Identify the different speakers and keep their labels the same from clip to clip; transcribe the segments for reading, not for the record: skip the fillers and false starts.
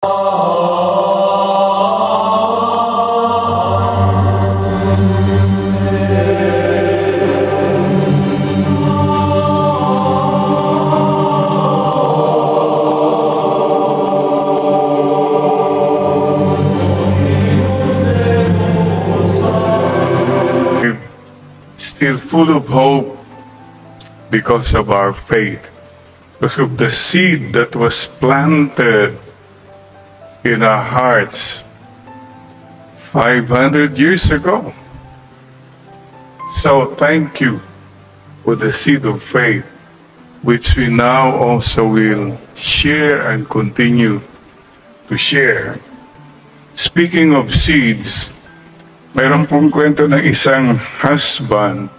Speaker 1: Still full of hope because of our faith, because of the seed that was planted in our hearts 500 years ago. So thank you for the seed of faith, which we now also will share and continue to share. Speaking of seeds, mayroon pong kwento ng isang husband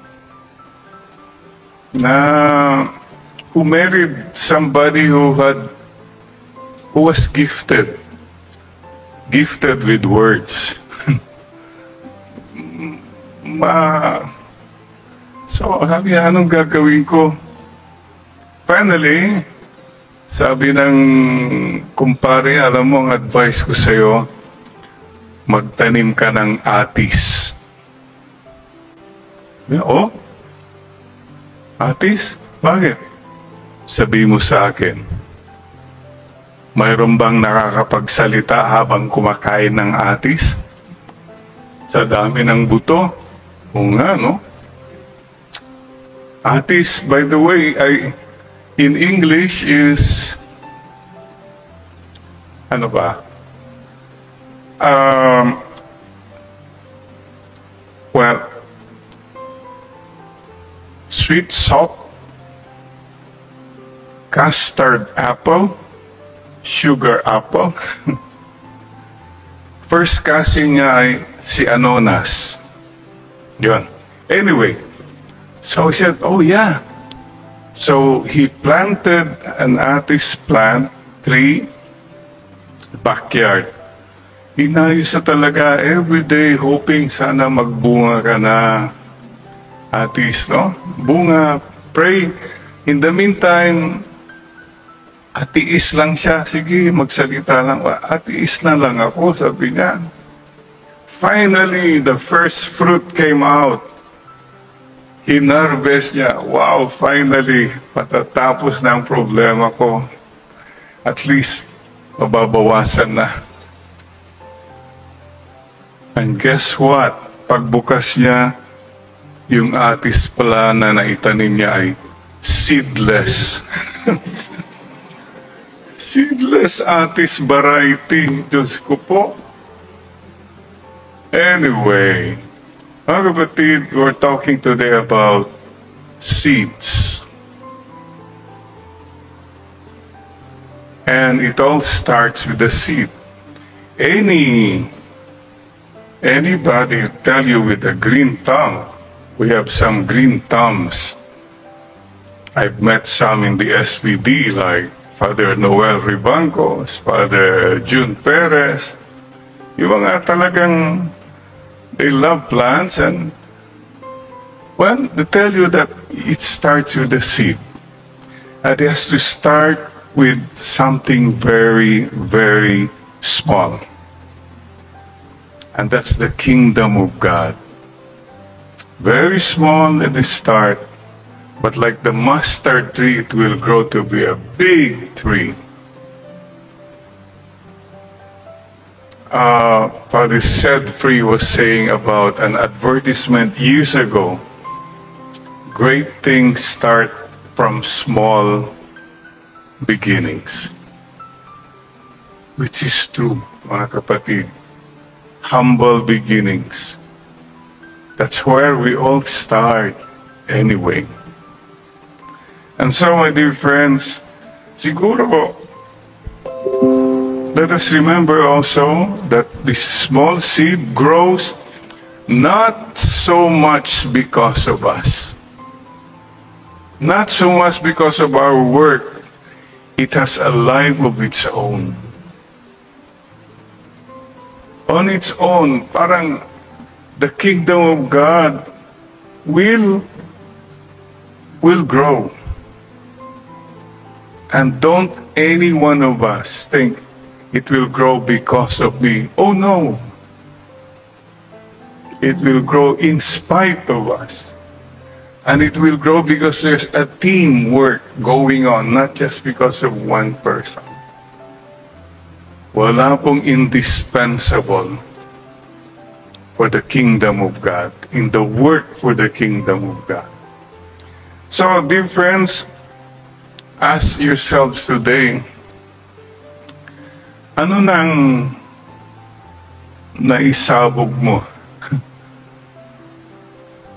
Speaker 1: na who married somebody who was gifted with words. So sabi niya, anong gagawin ko? Finally, sabi ng kumpare, alam mo, ang advice ko sa'yo, magtanim ka ng atis. Oh? Atis? Bakit? Sabi mo sa akin, mayroon bang nakakapagsalita habang kumakain ng atis? Sa dami ng buto? O nga, no? Atis, by the way, in English is, ano ba? Well, sweet salt, custard apple, sugar apple. First cousin niya ay si Anonas. Yun. Anyway, so he said, oh yeah. So he planted an atis plant tree backyard. Inayos na talaga everyday hoping sana magbunga ka na atis, no? Bunga, pray. In the meantime, atiis lang siya. Sige, magsalita lang. Atiis na lang ako, sabi niya. Finally, the first fruit came out. Hinarvest niya. Wow, finally, matatapos na ang problema ko. At least, mababawasan na. And guess what? Pagbukas niya, yung atis pala na naitanim niya ay seedless. Seedless atis variety. Diyos ko po. Anyway, mga kapatid, we're talking today about seeds. And it all starts with the seed. Anybody tell you with a green thumb, we have some green thumbs. I've met some in the SVD like Father Noel Ribancos, Father June Perez. Yung mga talagang they love plants and well, they tell you that it starts with the seed. And it has to start with something very, very small. And that's the kingdom of God. Very small at the start, but like the mustard tree, it will grow to be a big tree. Father Sedfree was saying about an advertisement years ago. Great things start from small beginnings. Which is true, mga kapatid. Humble beginnings. That's where we all start anyway. And so, my dear friends, siguro, let us remember also that this small seed grows not so much because of us. Not so much because of our work. It has a life of its own. On its own, parang the kingdom of God will grow. And don't any one of us think, it will grow because of me. Oh no! It will grow in spite of us. And it will grow because there's a teamwork going on, not just because of one person. Wala pong indispensable for the kingdom of God, in the work for the kingdom of God. So, dear friends, ask yourselves today, ano nang naisabog mo?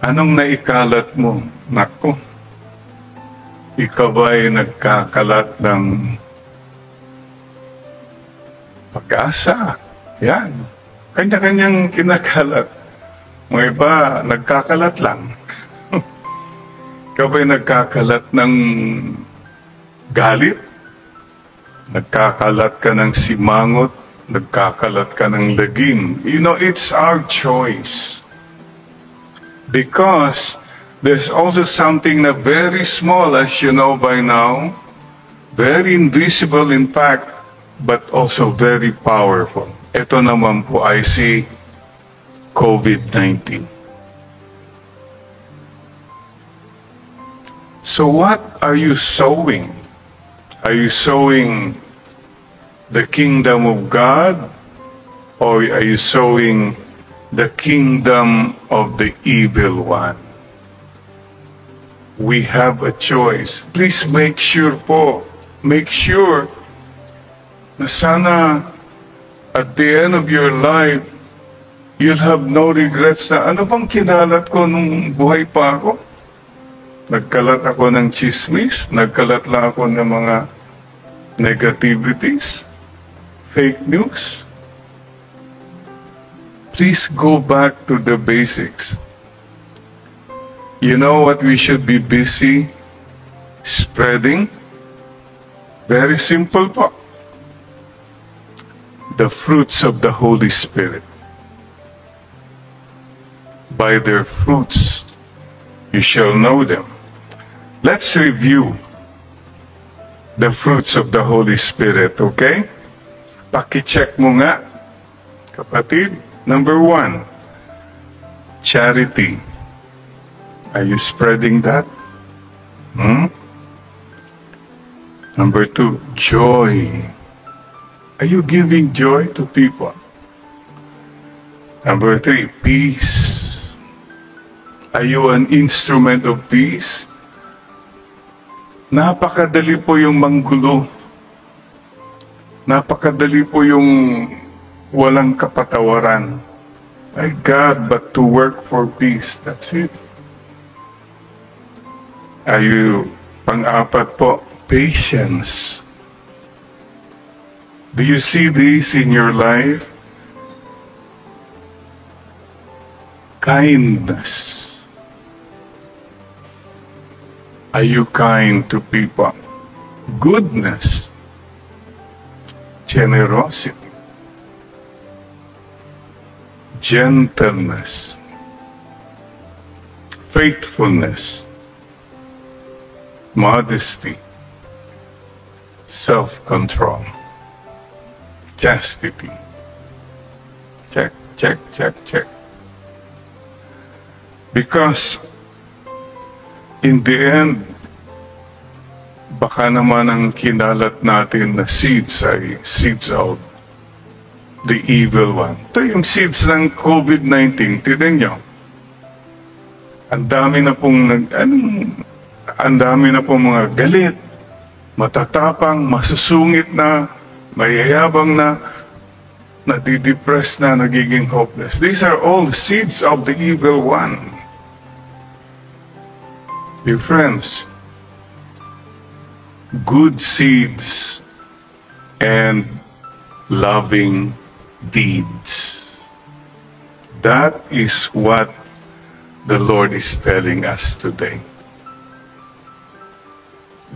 Speaker 1: Anong naikalat mo? Nako, ikaw ba'y nagkakalat ng pag-asa? Yan. Kanya-kanyang kinakalat. Mga iba, nagkakalat lang. Ikaw ba'y nagkakalat ng galit? Nagkakalat ka ng simangot? Nagkakalat ka ng lagim? You know, it's our choice. Because there's also something na very small, as you know by now, very invisible in fact, but also very powerful. Ito naman po ay si COVID-19. So what are you sowing? Are you sowing the kingdom of God, or are you sowing the kingdom of the evil one? We have a choice. Please make sure na sana at the end of your life, you'll have no regrets na ano bang kinalat ko nung buhay pa ako? Nagkalat ako ng chismis, nagkalat lang ako ng mga negativities, fake news. Please go back to the basics. You know what we should be busy spreading? Very simple po. The fruits of the Holy Spirit. By their fruits, you shall know them. Let's review the fruits of the Holy Spirit, okay? Paki-check mo nga, kapatid. Number 1, charity. Are you spreading that? Number 2, joy. Are you giving joy to people? Number 3, peace. Are you an instrument of peace? Napakadali po yung manggulo. Napakadali po yung walang kapatawaran. My God, but to work for peace. That's it. Are you, pang-apat po, patience. Do you see this in your life? Kindness. Are you kind to people? Goodness. Generosity. Gentleness, faithfulness, modesty, self-control, chastity. Check, check, check, check. Because in the end, baka naman ang kinalat natin na seeds ay seeds of the evil one. Ito yung seeds ng COVID-19. Tignan nyo. Ang dami na pong mga galit, matatapang, masusungit na, mayayabang na, nadidepress na, nagiging hopeless. These are all seeds of the evil one. Dear friends, good seeds and loving deeds. That is what the Lord is telling us today.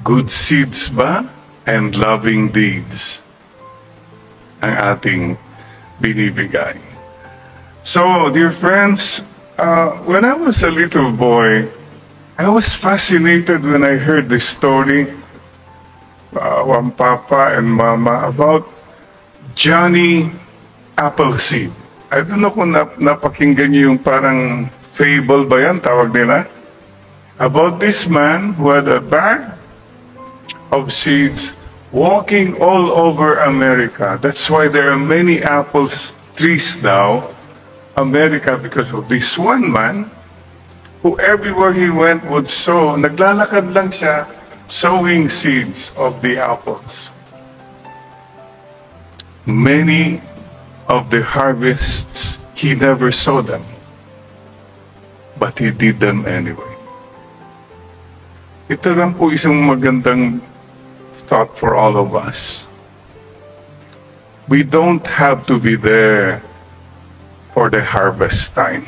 Speaker 1: Good seeds ba and loving deeds ang ating binibigay. So, dear friends, when I was a little boy, I was fascinated when I heard the story, Papa and Mama, about Johnny Appleseed. I don't know kung napakinggan niyo yung parang fable ba yan, tawag nila? About this man who had a bag of seeds walking all over America. That's why there are many apple trees now, America, because of this one man who everywhere he went would sow. Naglalakad lang siya, sowing seeds of the apples. Many of the harvests, he never saw them, but he did them anyway. Ito lang po isang magandang thought for all of us. We don't have to be there for the harvest time.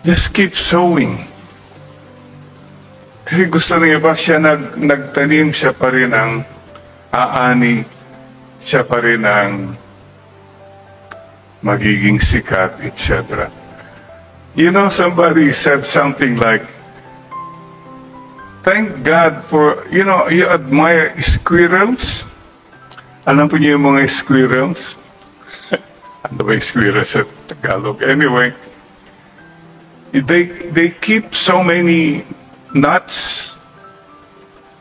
Speaker 1: Just keep sowing. Kasi gusto ng iba, siya nagtanim, siya pa rin ang aani, siya pa rin ang magiging sikat, etc. You know, somebody said something like, thank God for, you know, you admire squirrels. Alam po niyo yung mga squirrels? Ano ba yung squirrels sa Tagalog? Anyway, they keep so many nuts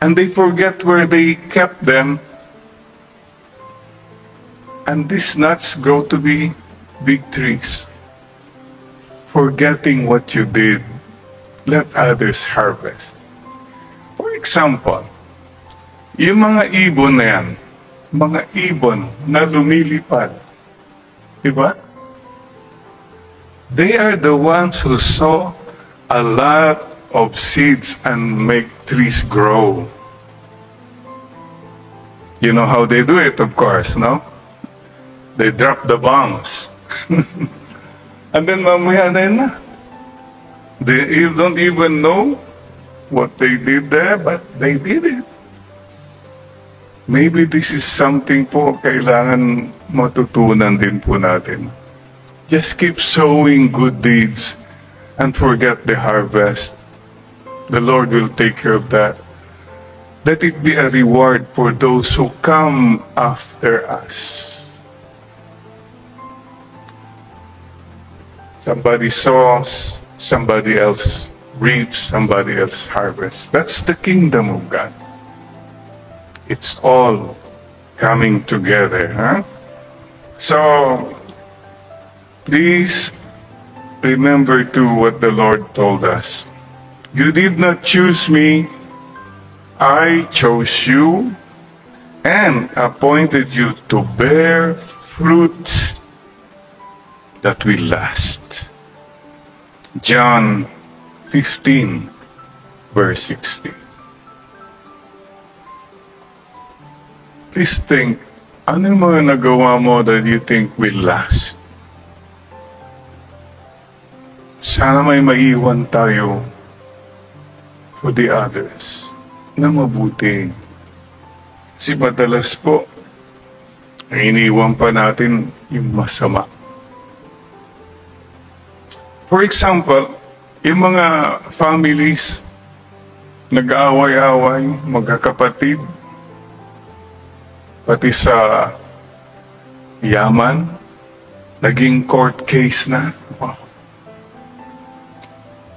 Speaker 1: and they forget where they kept them. And these nuts grow to be big trees. Forgetting what you did, let others harvest. For example, yung mga ibon na yan, mga ibon na lumilipad, diba? They are the ones who sow a lot of seeds and make trees grow. You know how they do it, of course, no? They drop the bombs. And then mamaya na yun na. You don't even know what they did there, but they did it. Maybe this is something po kailangan matutunan din po natin. Just keep sowing good deeds and forget the harvest. The Lord will take care of that. Let it be a reward for those who come after us. Somebody sows, somebody else reaps, somebody else harvests. That's the kingdom of God. It's all coming together, huh? So, please remember too what the Lord told us. You did not choose me, I chose you and appointed you to bear fruit that will last. John 15, verse 16. Please think, ano yung mga nagawa mo that you think will last? Sana may maiwan tayo for the others na mabuti. Kasi madalas po, ang iniwan pa natin yung masama. For example, yung mga families, nag-aaway-away, magkakapatid, pati sa yaman, naging court case na. Wow.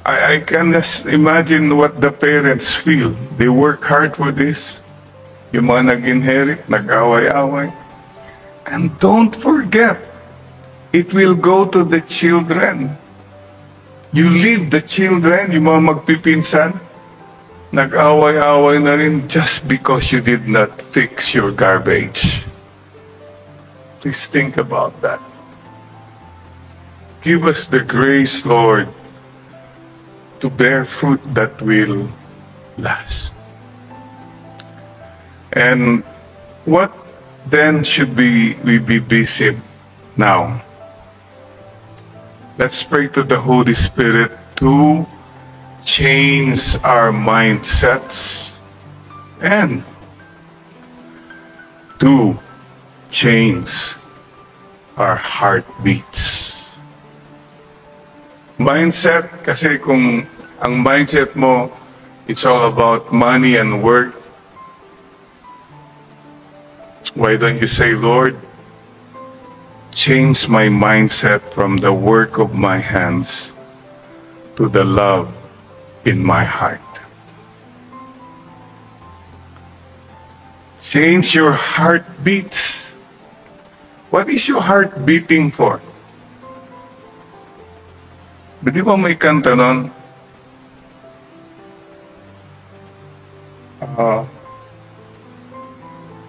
Speaker 1: I can just imagine what the parents feel. They work hard for this. Yung mga nag-inherit, nag-away-away. And don't forget, it will go to the children. You leave the children, yung mga magpipinsan, nag-away-away na rin just because you did not fix your garbage. Please think about that. Give us the grace, Lord, to bear fruit that will last. And what then should we be busy now? Let's pray to the Holy Spirit to change our mindsets and to change our heartbeats. Mindset, kasi kung ang mindset mo, it's all about money and work, why don't you say, Lord, change my mindset from the work of my hands to the love in my heart. Change your heartbeats. What is your heart beating for? Di ba may kanta nun?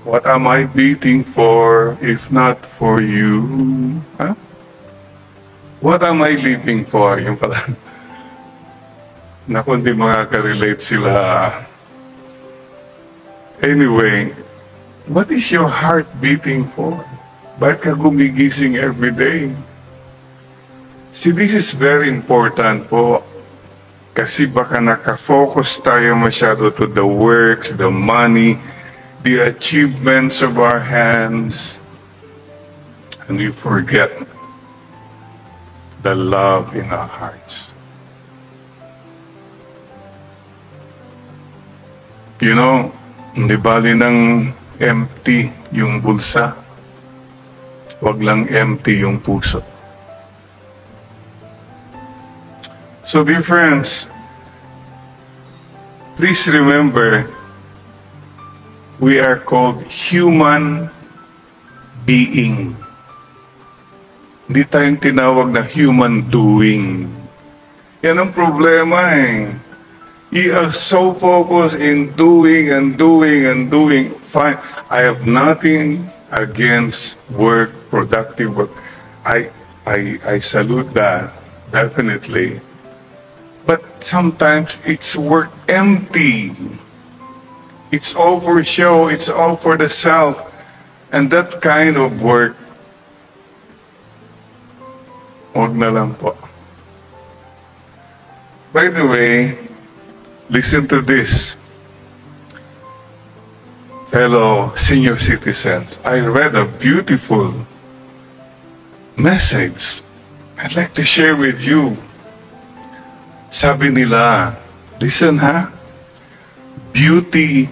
Speaker 1: What am I beating for if not for you? Huh? What am I living for? Yung pala. Naku, hindi makaka-relate sila. Anyway, what is your heart beating for? Bakit ka gumigising every day? See, this is very important po. Kasi baka nakafocus tayo masyado to the works, the money, the achievements of our hands, and we forget the love in our hearts. You know, hindi bali ng empty yung bulsa, wag lang empty yung puso. So dear friends, please remember, we are called human being. Hindi tayong tinawag na human doing. Yan ang problema eh. You are so focused in doing and doing and doing. Fine. I have nothing against work, productive work. I salute that, definitely. But sometimes it's work empty. It's all for show, it's all for the self. And that kind of work, huwag na lang po. By the way, listen to this. Fellow senior citizens, I read a beautiful message I'd like to share with you. Sabi nila, listen ha, beauty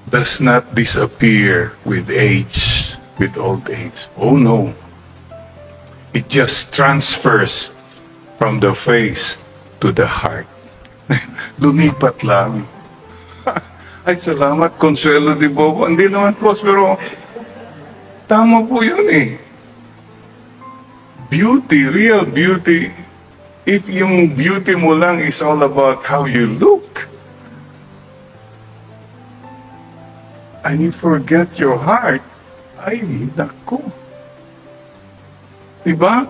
Speaker 1: does not disappear with age, with old age. Oh no. It just transfers from the face to the heart. Lumipat lang. Ay, salamat, Consuelo de Bobo. Hindi naman po, pero tama po yun eh. Beauty, real beauty, if yung beauty mo lang is all about how you look, and you forget your heart, ay, naku. Diba?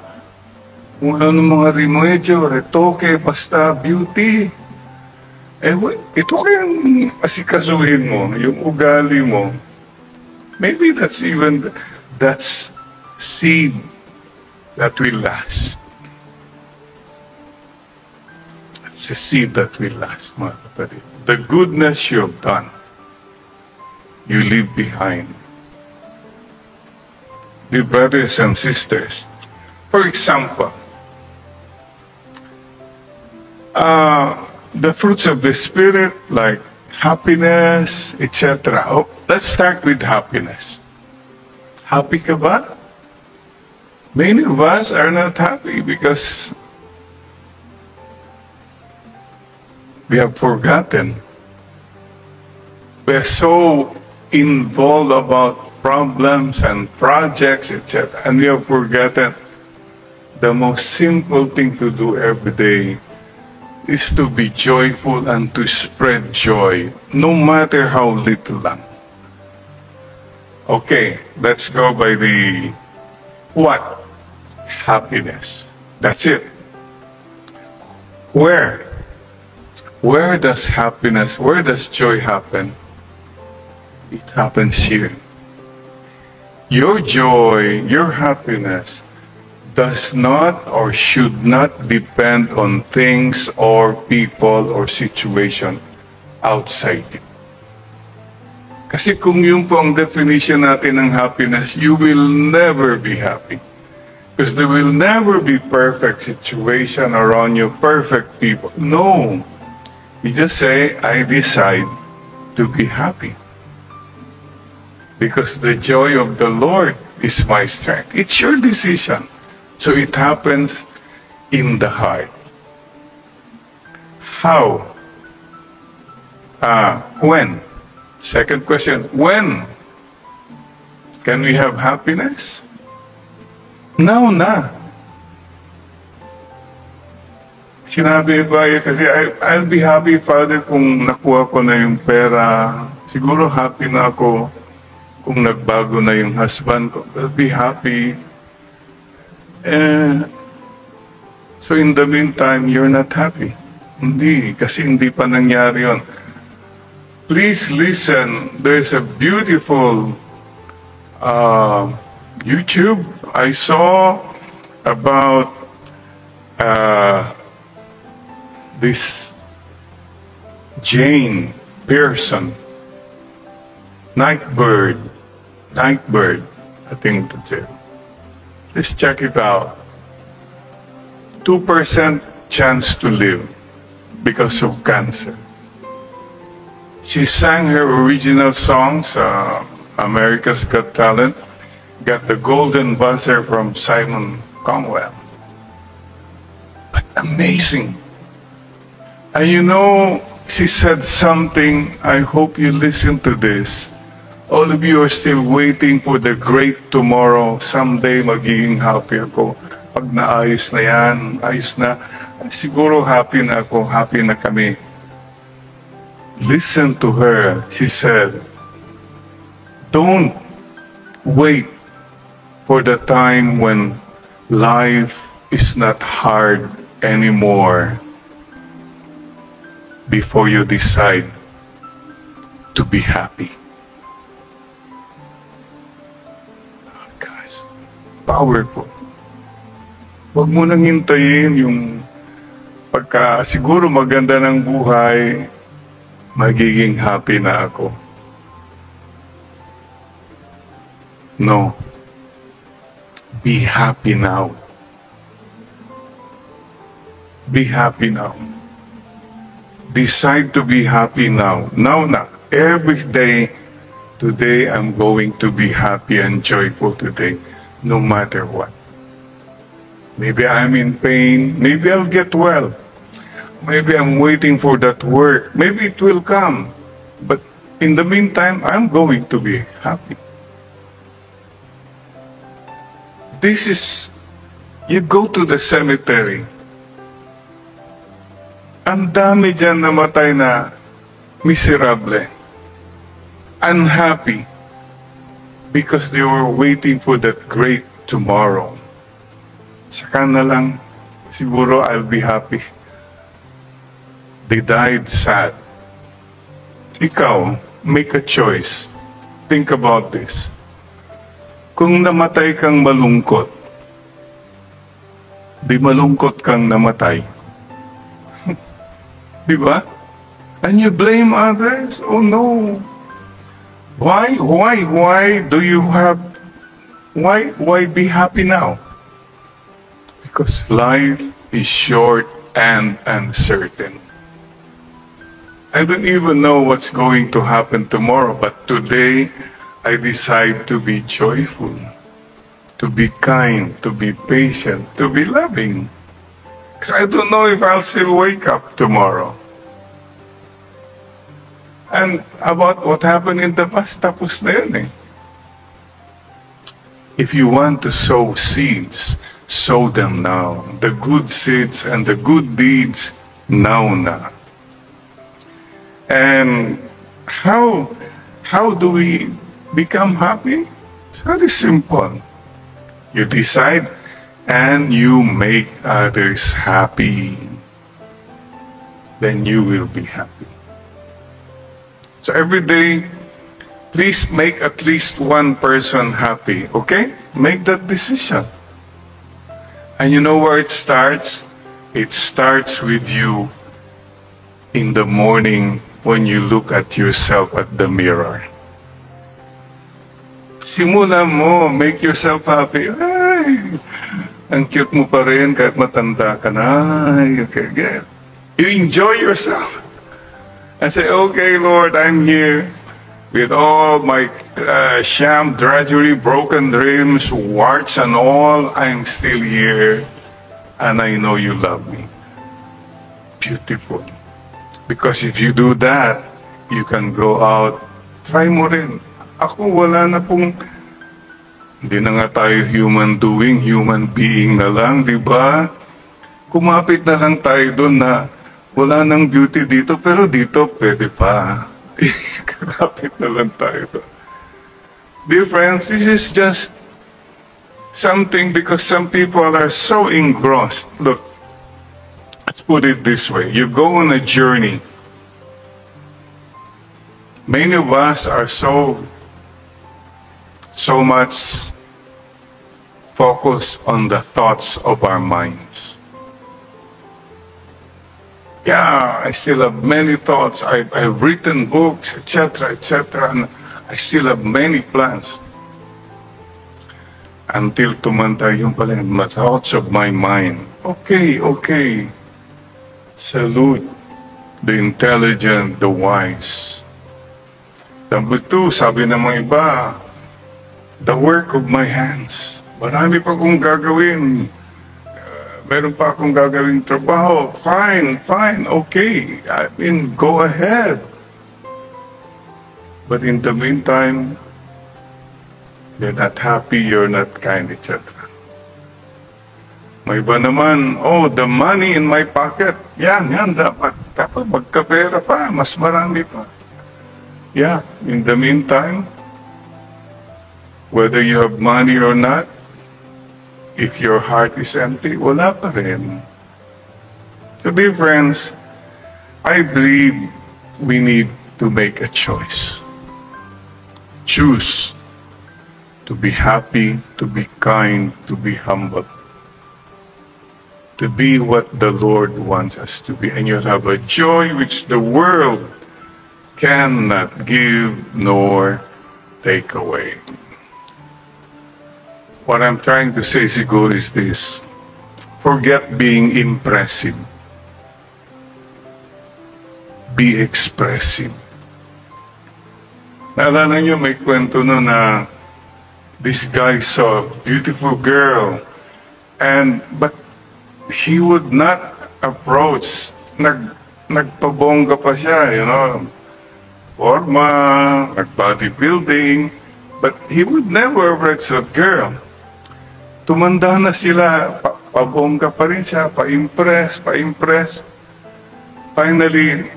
Speaker 1: Kung ano mga remedyo, retoke, basta beauty. Eh, ito kayang asikasuhin mo, yung ugali mo. Maybe that's seed that will last. That's the seed that will last, mga kapatid. The goodness you've done, you leave behind. Dear brothers and sisters, for example, the fruits of the Spirit, like happiness, etc. Oh, let's start with happiness. Happy ka ba? Many of us are not happy because we have forgotten. We're so involved about problems and projects, etc. And we have forgotten the most simple thing to do every day is to be joyful and to spread joy, no matter how little lang. Okay, let's go by the what? Happiness. That's it. Where? Where does happiness, where does joy happen? It happens here. Your joy, your happiness does not or should not depend on things or people or situation outside you. Kasi kung yun po ang definition natin ng happiness, you will never be happy. Because there will never be perfect situation around you, perfect people. No. You just say, I decide to be happy. Because the joy of the Lord is my strength. It's your decision. So it happens in the heart. How? When? Second question, when can we have happiness? Now na. Sinabi ba, kasi I'll be happy, Father, kung nakuha ko na yung pera. Siguro happy na ako kung nagbago na yung husband ko. I'll be happy. So in the meantime, you're not happy. Hindi, kasi hindi pa nangyari yun. Please listen, there's a beautiful YouTube I saw about this Jane Pearson, Nightbird, I think that's it. Let's check it out. 2% chance to live because of cancer. She sang her original songs, America's Got Talent, got the golden buzzer from Simon Cowell. But amazing. And you know, she said something, I hope you listen to this. All of you are still waiting for the great tomorrow. Someday magiging happy ako. Pag naayos na yan, ayos na, siguro happy na ako, happy na kami. Listen to her. She said, don't wait for the time when life is not hard anymore before you decide to be happy. Oh, gosh, powerful. Huwag mo nang hintayin yung pagka siguro maganda ng buhay, magiging happy na ako. No. Be happy now. Be happy now. Decide to be happy now. Now na. Every day, today I'm going to be happy and joyful today, no matter what. Maybe I'm in pain. Maybe I'll get well. Maybe I'm waiting for that work. Maybe it will come. But in the meantime, I'm going to be happy. This is, you go to the cemetery. Ang dami dyan namatay na miserable. Unhappy. Because they were waiting for that great tomorrow. Saka na lang, siguro I'll be happy. They died sad. Ikaw, make a choice. Think about this. Kung namatay kang malungkot, di malungkot kang namatay. Di ba? And you blame others? Oh no. Why do you have, why be happy now? Because life is short and uncertain. I don't even know what's going to happen tomorrow, but today I decide to be joyful, to be kind, to be patient, to be loving. Because I don't know if I'll still wake up tomorrow. And about what happened in the past, tapos na yun eh. If you want to sow seeds, sow them now. The good seeds and the good deeds, now na. And how do we become happy? Very simple. You decide and you make others happy. Then you will be happy. So every day, please make at least one person happy, okay? Make that decision. And you know where it starts? It starts with you in the morning when you look at yourself at the mirror. Simulan mo, make yourself happy. Ay, ang cute mo pa rin kahit matanda ka na. Ay, okay, good. You enjoy yourself. And say, okay, Lord, I'm here. with all my sham drudgery, broken dreams, warts and all, I'm still here, and I know you love me. Beautiful. Because if you do that, you can go out, try mo rin. Ako, wala na pong, hindi na nga tayo human doing, human being na lang, di ba? Kumapit na lang tayo doon na wala nang beauty dito, pero dito pwede pa. Kumapit na lang tayo doon. Dear friends, this is just something because some people are so engrossed. Look, let's put it this way. You go on a journey. Many of us are so much focused on the thoughts of our minds. Yeah, I still have many thoughts. I've written books, etc., etc., and I still have many plans. Until tumanda yung pala, the thoughts of my mind. Okay, okay. Salute the intelligent, the wise. Number two, sabi ng mga iba, the work of my hands. Marami pa kong gagawin. Meron pa akong gagawing trabaho. Fine, fine, okay. I mean, go ahead. But in the meantime, you're not happy, you're not kind, etc. May iba naman, oh, the money in my pocket. Yan, dapat magkapera pa, mas marami pa. Yeah, in the meantime, whether you have money or not, if your heart is empty, wala pa rin. So dear friends, I believe we need to make a choice. Choose to be happy, to be kind, to be humble. To be what the Lord wants us to be. And you'll have a joy which the world cannot give nor take away. What I'm trying to say siguro is this. Forget being impressive. Be expressive. Naalala nyo, may kwento no na this guy saw a beautiful girl but he would not approach. Nagpabongga pa siya, you know. Forma, nag-bodybuilding, but he would never approach that girl. Tumanda na sila, pabongga pa rin siya, pa-impress. Finally,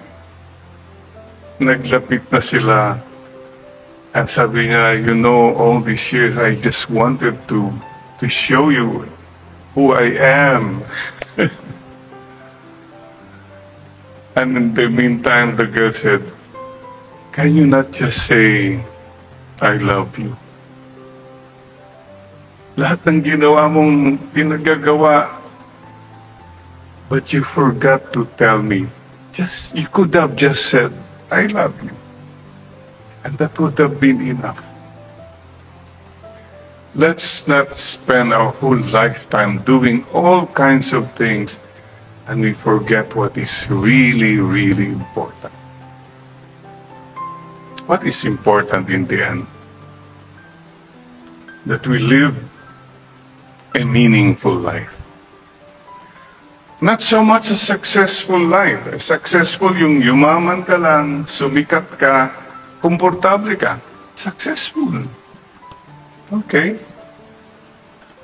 Speaker 1: naglapit na sila. At sabi niya, you know, all these years, I just wanted to show you who I am. And in the meantime, the girl said, can you not just say, I love you? Lahat ng ginawa mong pinagagawa, but you forgot to tell me. You could have just said, I love you. And that would have been enough. Let's not spend our whole lifetime doing all kinds of things and we forget what is really, really important. What is important in the end? That we live a meaningful life. Not so much a successful life. Successful yung yumaman ka lang, sumikat ka, komportable ka. Successful. Okay.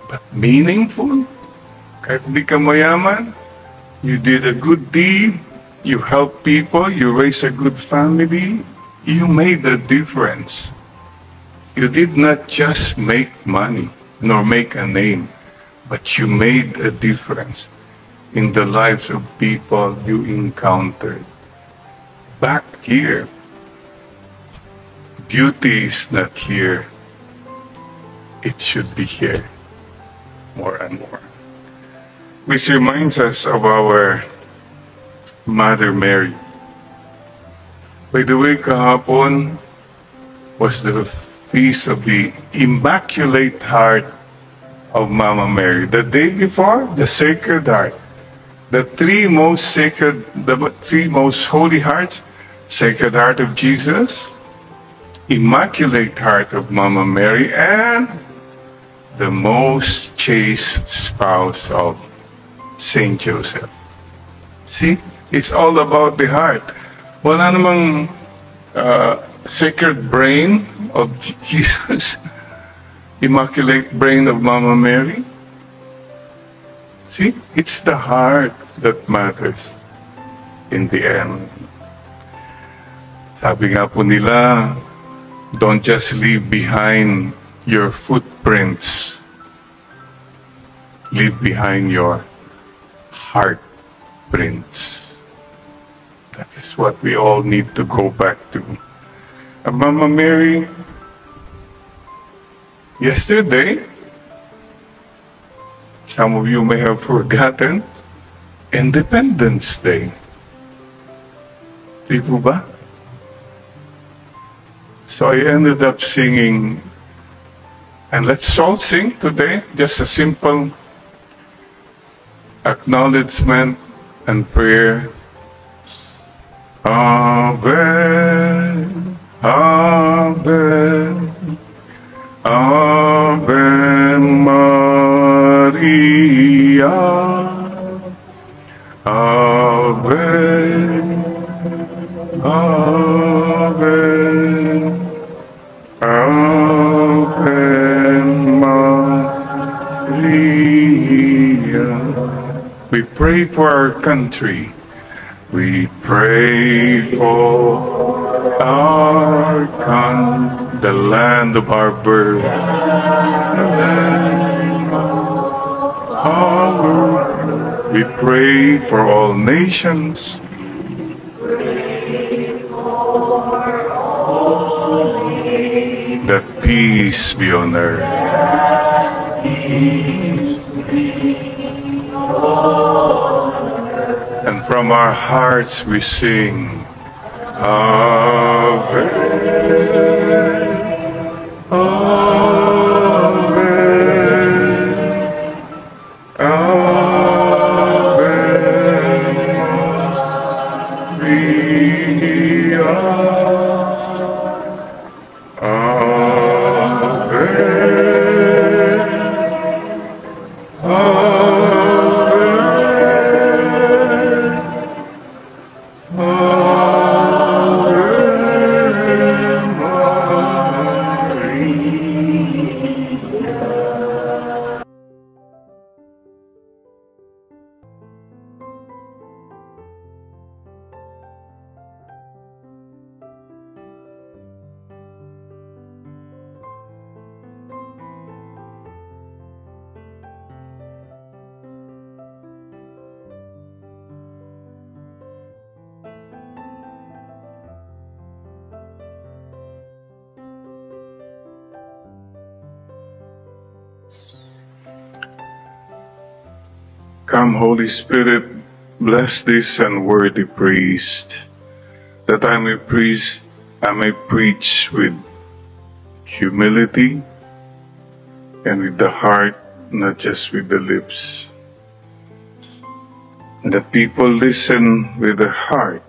Speaker 1: But meaningful? Kahit di ka mayaman, you did a good deed, you helped people, you raised a good family, you made a difference. You did not just make money, nor make a name, but you made a difference in the lives of people you encountered. Back here, beauty is not here. It should be here more and more. Which reminds us of our Mother Mary. By the way, kahapon was the feast of the Immaculate Heart of Mama Mary. The day before, the Sacred Heart. The three most sacred, the three most holy hearts, Sacred Heart of Jesus, Immaculate Heart of Mama Mary, and the most chaste spouse of Saint Joseph. See, it's all about the heart. Wala namang sacred brain of Jesus, Immaculate Brain of Mama Mary. See, it's the heart that matters in the end. Sabi nga po nila, don't just leave behind your footprints. Leave behind your heart prints. That is what we all need to go back to. Mama Mary, yesterday, some of you may have forgotten, Independence Day. Di po ba? So I ended up singing, and let's all sing today, just a simple acknowledgement and prayer. Ave, Ave, Ave Maria, Ave, Ave, Ave Maria. We pray for our country. We pray for our country, the land of our birth, the land of our birth. We pray for all nations. That peace be on earth. And from our hearts we sing, Ave, Ave, Ave Maria, Ave, Ave. Come, Holy Spirit, bless this unworthy priest, that I may preach with humility and with the heart, not just with the lips. And that people listen with their heart,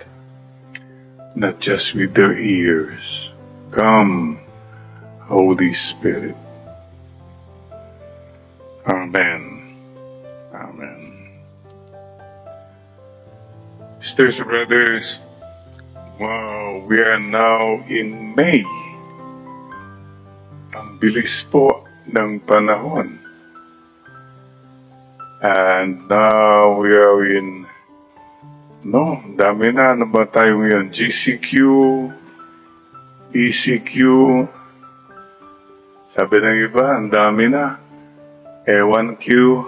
Speaker 1: not just with their ears. Come, Holy Spirit. Amen. Amen. Sisters and brothers, wow, we are now in May. Ang bilis po ng panahon. And now we are in, dami na. Ano ba tayo ngayon? GCQ, ECQ. Sabi ng iba, ang dami na. Ewan Q.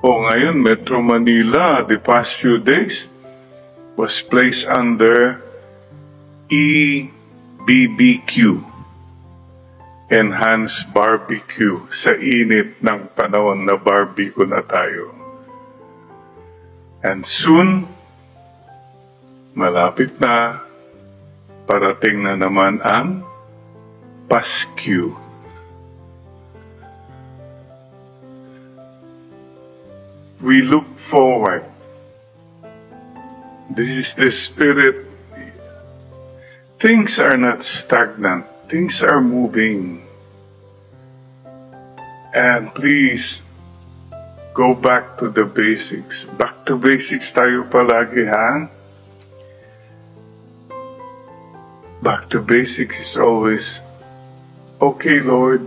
Speaker 1: Ngayon, Metro Manila, the past few days, was placed under EBBQ, Enhanced Barbecue, sa init ng panahon na barbecue na tayo. And soon, malapit na, parating na naman ang Paskyu. We look forward. This is the spirit things are not stagnant. Things are moving. And please, go back to the basics. Back to basics tayo palagi, ha? Back to basics is always, okay, Lord,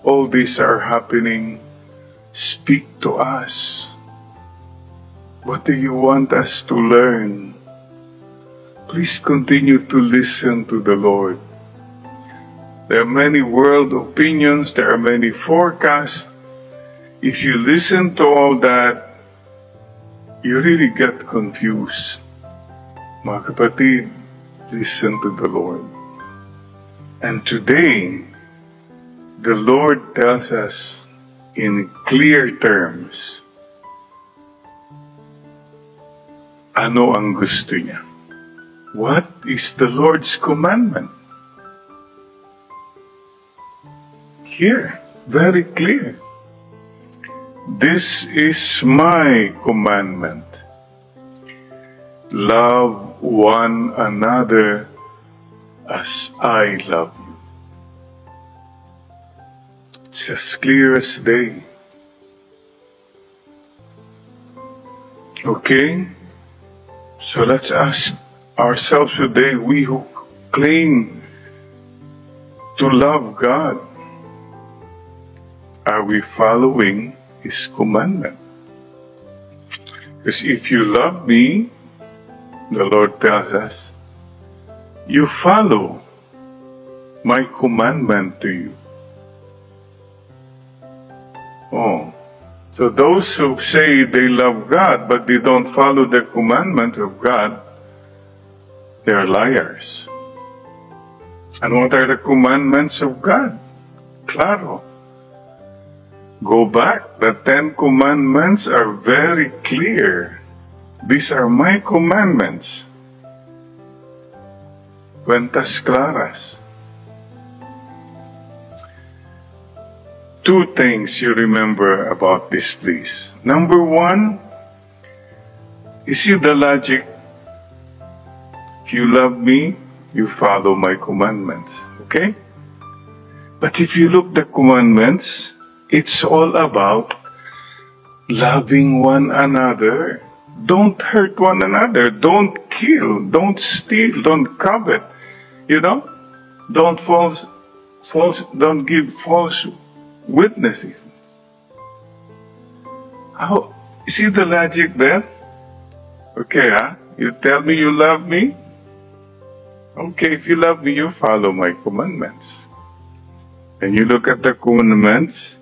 Speaker 1: all these are happening. Speak to us. What do you want us to learn? Please continue to listen to the Lord. There are many world opinions, there are many forecasts. If you listen to all that, you really get confused. Mga kapatid, listen to the Lord. And today, the Lord tells us in clear terms, ano ang gusto niya? What is the Lord's commandment? Here, very clear. This is my commandment. Love one another as I love you. It's as clear as day. Okay? So let's ask ourselves today, we who claim to love God, are we following His commandment? Because if you love me, the Lord tells us, you follow my commandment to you. Oh. So those who say they love God but they don't follow the commandments of God, they are liars. And what are the commandments of God? Claro. Go back. The 10 commandments are very clear. These are my commandments. Cuentas claras. 2 things you remember about this, please. Number 1, you see the logic. If you love me, you follow my commandments. Okay? But if you look the commandments, it's all about loving one another. Don't hurt one another. Don't kill. Don't steal. Don't covet. You know? Don't don't give false witnesses. How? See the logic there? Okay, huh? You tell me you love me? Okay, if you love me, you follow my commandments. And you look at the commandments,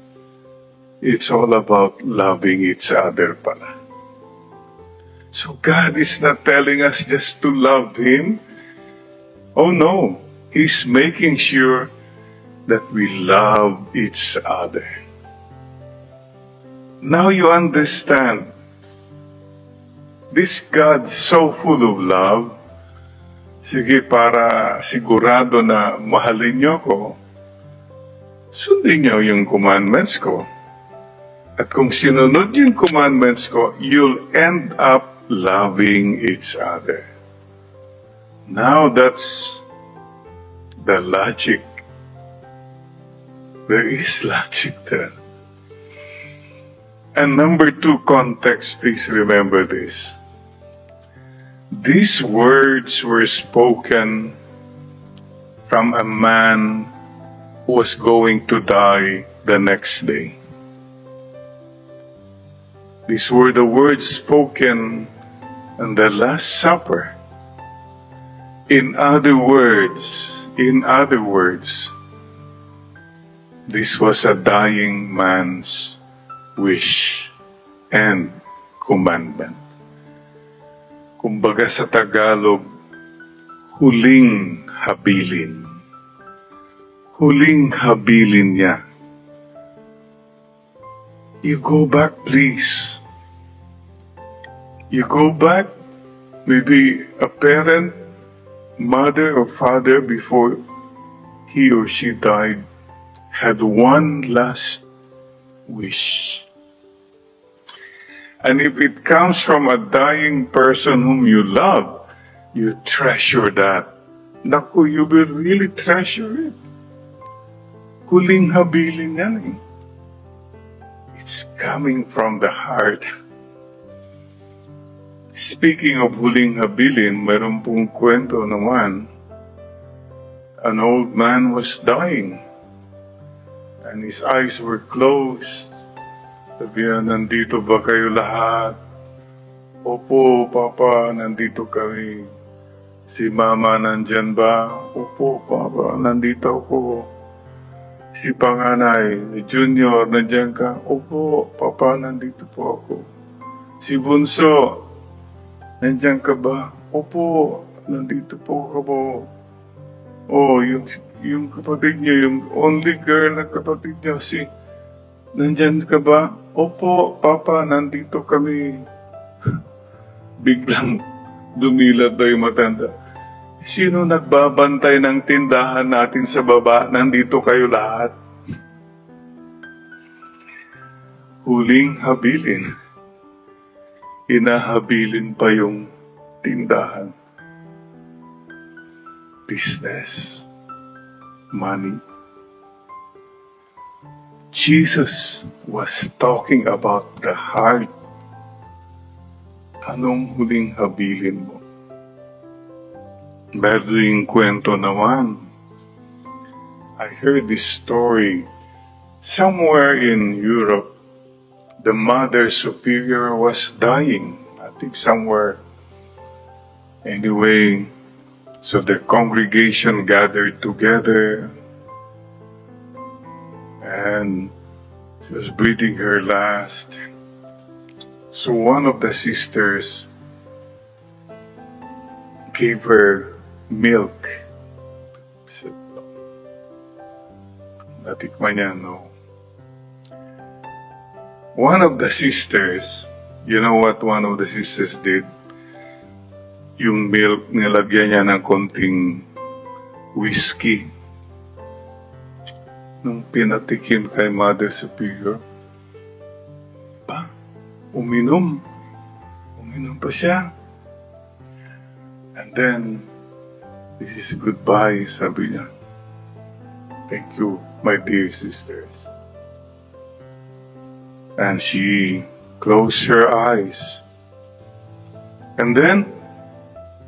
Speaker 1: it's all about loving each other pala. So God is not telling us just to love Him. Oh no, He's making sure that we love each other. Now you understand. This God so full of love, sige, para sigurado na mahalin niyo ko, sundin niyo yung commandments ko. At kung sinunod yung commandments ko, you'll end up loving each other. Now that's the logic. There is logic there. And number 2, context, please remember this. These words were spoken from a man who was going to die the next day. These were the words spoken on the Last Supper. In other words, this was a dying man's wish and commandment. Kumbaga sa Tagalog, huling habilin. Huling habilin niya. You go back, please. You go back, maybe a parent, mother or father, before he or she died, had one last wish. And if it comes from a dying person whom you love, you treasure that. naku, you will really treasure it. Huling habilin yan eh. It's coming from the heart. Speaking of huling habilin, mayroon pong kwento naman. An old man was dying and his eyes were closed. Sabihan, nandito ba kayo lahat? Opo, Papa, nandito kami. Si Mama nandyan ba? Opo, Papa, nandito ako. Si Panganay, Junior, nandyan ka? Opo, Papa, nandito po ako. Si Bunso, nandyan ka ba? Opo, nandito po ako. Oh, yung kapatid niyo, yung only girl na kapatid niyo, nandyan ka ba? Opo, Papa, nandito kami. Biglang dumilat daw yung matanda. Sino nagbabantay ng tindahan natin sa baba? Nandito kayo lahat. Huling habilin. Hinahabilin pa yung tindahan. Business. Money. Jesus was talking about the heart. Anong huling habilin mo? Meron yung kwento naman. I heard this story. Somewhere in Europe, the Mother Superior was dying. I think somewhere. Anyway, so the congregation gathered together and she was breathing her last. So one of the sisters gave her milk. Natikman niya, no? One of the sisters, you know what one of the sisters did? Yung milk, nilagyan niya ng konting whiskey. Nung pinatikim kay Mother Superior, uminom pa siya. And then, this is goodbye, sabi niya. Thank you, my dear sisters. And she closed her eyes. And then,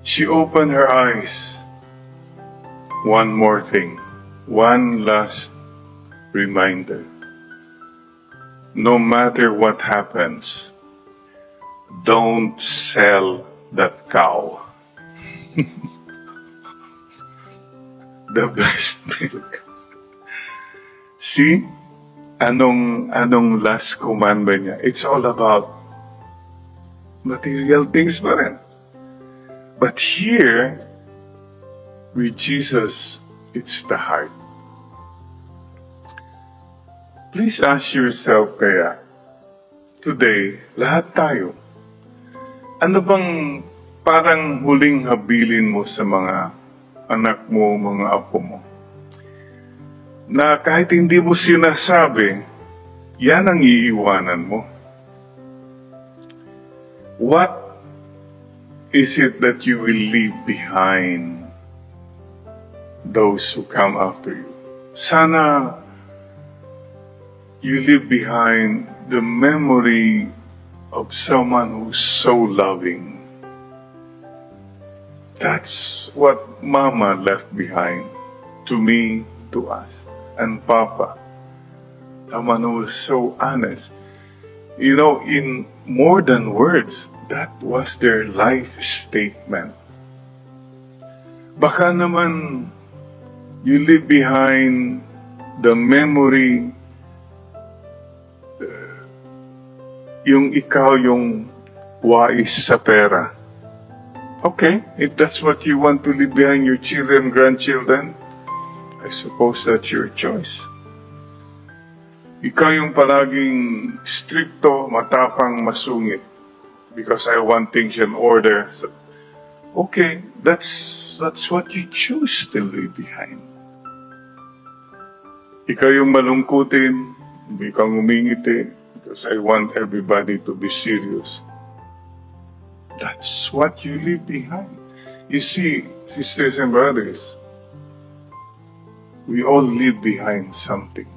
Speaker 1: she opened her eyes. One more thing. One last reminder. No matter what happens, don't sell that cow. The best milk. See? Anong last commandment niya? It's all about material things pa rin. But here, with Jesus, it's the heart. Please ask yourself kaya, today, lahat tayo, ano bang parang huling habilin mo sa mga anak mo, mga apo mo? Na kahit hindi mo sinasabi, yan ang iiwanan mo. What is it that you will leave behind those who come after you? Sana you leave behind the memory of someone who's so loving. That's what Mama left behind to me, to us, and Papa. Someone who was so honest. You know, in more than words, that was their life statement. Baka naman you leave behind the memory, yung ikaw yung wais sa pera. Okay, if that's what you want to leave behind your children, grandchildren, I suppose that's your choice. Ikaw yung palaging stricto, matapang, masungit, because I want things in order. Okay, that's what you choose to leave behind. Ikaw yung malungkutin, hindi kang umingiti, because I want everybody to be serious. That's what you leave behind. You see, sisters and brothers, we all leave behind something.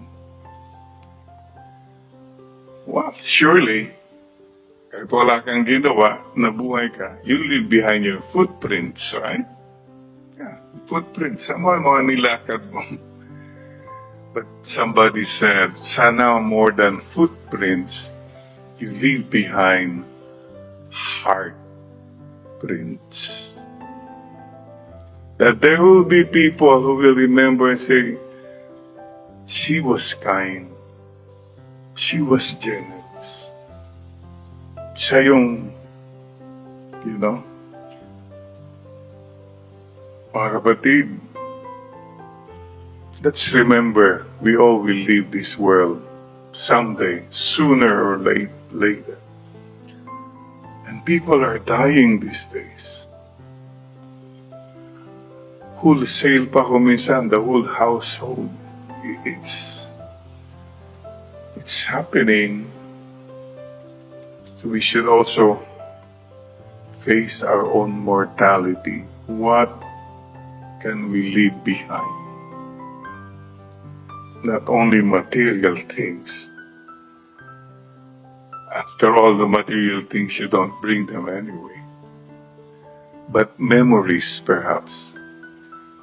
Speaker 1: Well, surely, kahit wala kang ginawa, nabuhay ka, you leave behind your footprints, right? Yeah, footprints. Mga nilakad mo. But somebody said, sana more than footprints, you leave behind heart prints. That there will be people who will remember and say, she was kind. She was generous. Siya yung, mga kapatid, let's remember, we all will leave this world someday, sooner or later. And people are dying these days. Wholesale pa kung minsan, the whole household. It's happening. So we should also face our own mortality. What can we leave behind? Not only material things. After all, the material things, you don't bring them anyway. But memories, perhaps.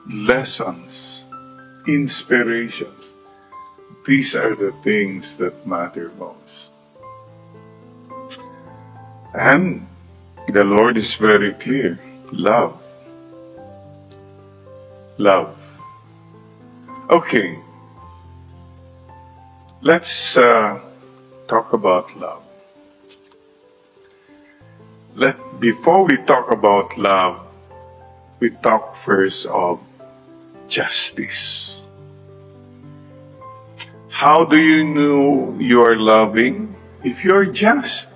Speaker 1: Lessons. Inspirations. These are the things that matter most. And the Lord is very clear. Love. Love. Okay. Let's talk about love. Before we talk about love, we talk first of justice. How do you know you are loving? If you're just.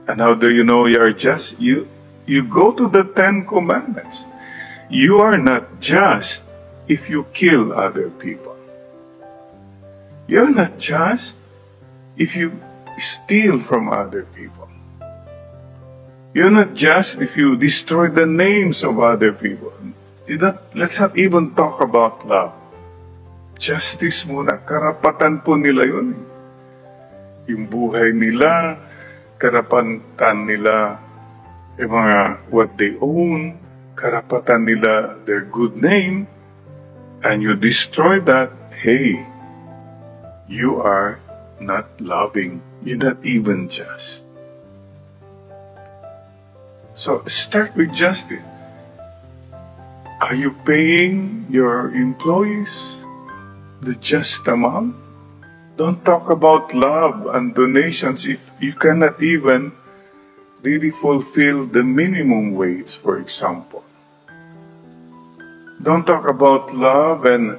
Speaker 1: And how do you know you are just? You go to the 10 Commandments. You are not just if you kill other people. You're not just if you steal from other people. You're not just if you destroy the names of other people. Let's not even talk about love. Justice muna. Karapatan po nila yun. Yung buhay nila, karapatan nila, yung mga what they own, karapatan nila, their good name, and you destroy that, hey, you are not loving. You're not even just. So start with justice. Are you paying your employees the just amount? Don't talk about love and donations if you cannot even really fulfill the minimum wage, for example. Don't talk about love and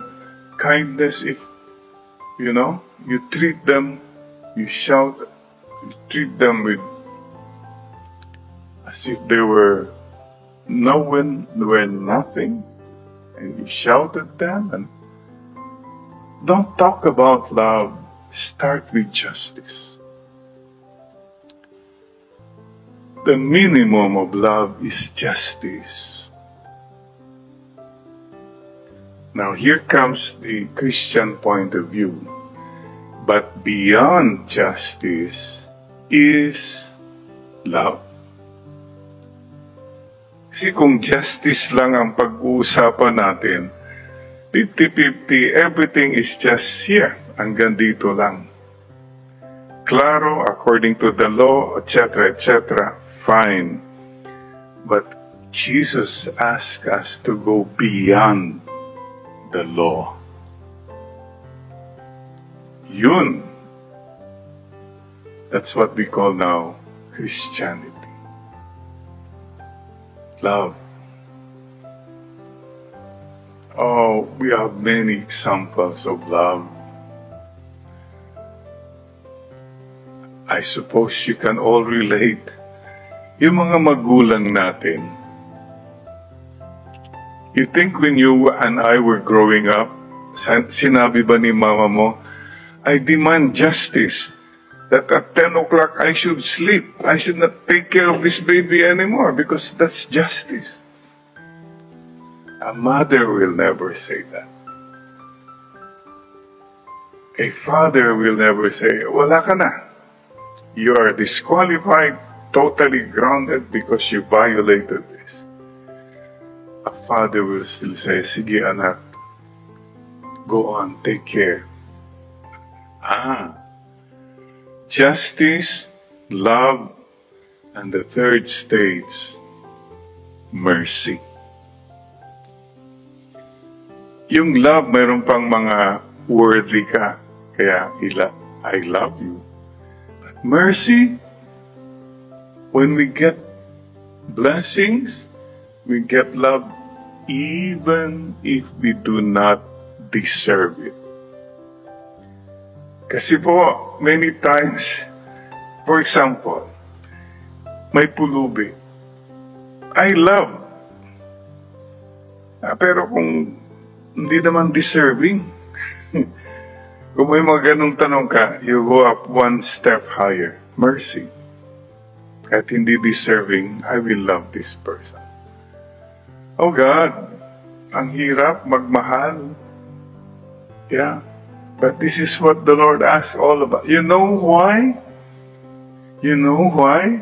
Speaker 1: kindness if, you treat them, you shout, you treat them with as if they were nothing, and you shout at them. And don't talk about love. Start with justice. The minimum of love is justice. Now here comes the Christian point of view. But beyond justice is love. Kasi kung justice lang ang pag-uusapan natin, 50-50, everything is just here. Hanggang dito lang. Claro, according to the law, etc., etc., fine. But Jesus asked us to go beyond the law. Yun. That's what we call now Christianity. Love. Oh, we have many examples of love. I suppose you can all relate. Yung mga magulang natin. You think when you and I were growing up, sinabi ba ni mama mo, I demand justice. That at 10 o'clock I should sleep. I should not take care of this baby anymore because that's justice. A mother will never say that. A father will never say, wala ka na. You are disqualified, totally grounded because you violated this. A father will still say, sige anak, go on, take care. Justice, love, and the third stage, mercy. Yung love, mayroon pang mga worthy ka, kaya I love you. But mercy, when we get blessings, we get love even if we do not deserve it. Kasi po, many times, for example, may pulubi. I love. Pero kung hindi naman deserving, kung may mga ganong tanong ka, you go up one step higher. Mercy. Kahit hindi deserving, I will love this person. Oh God, ang hirap magmahal. Yeah. But this is what the Lord asks all about. You know why? You know why?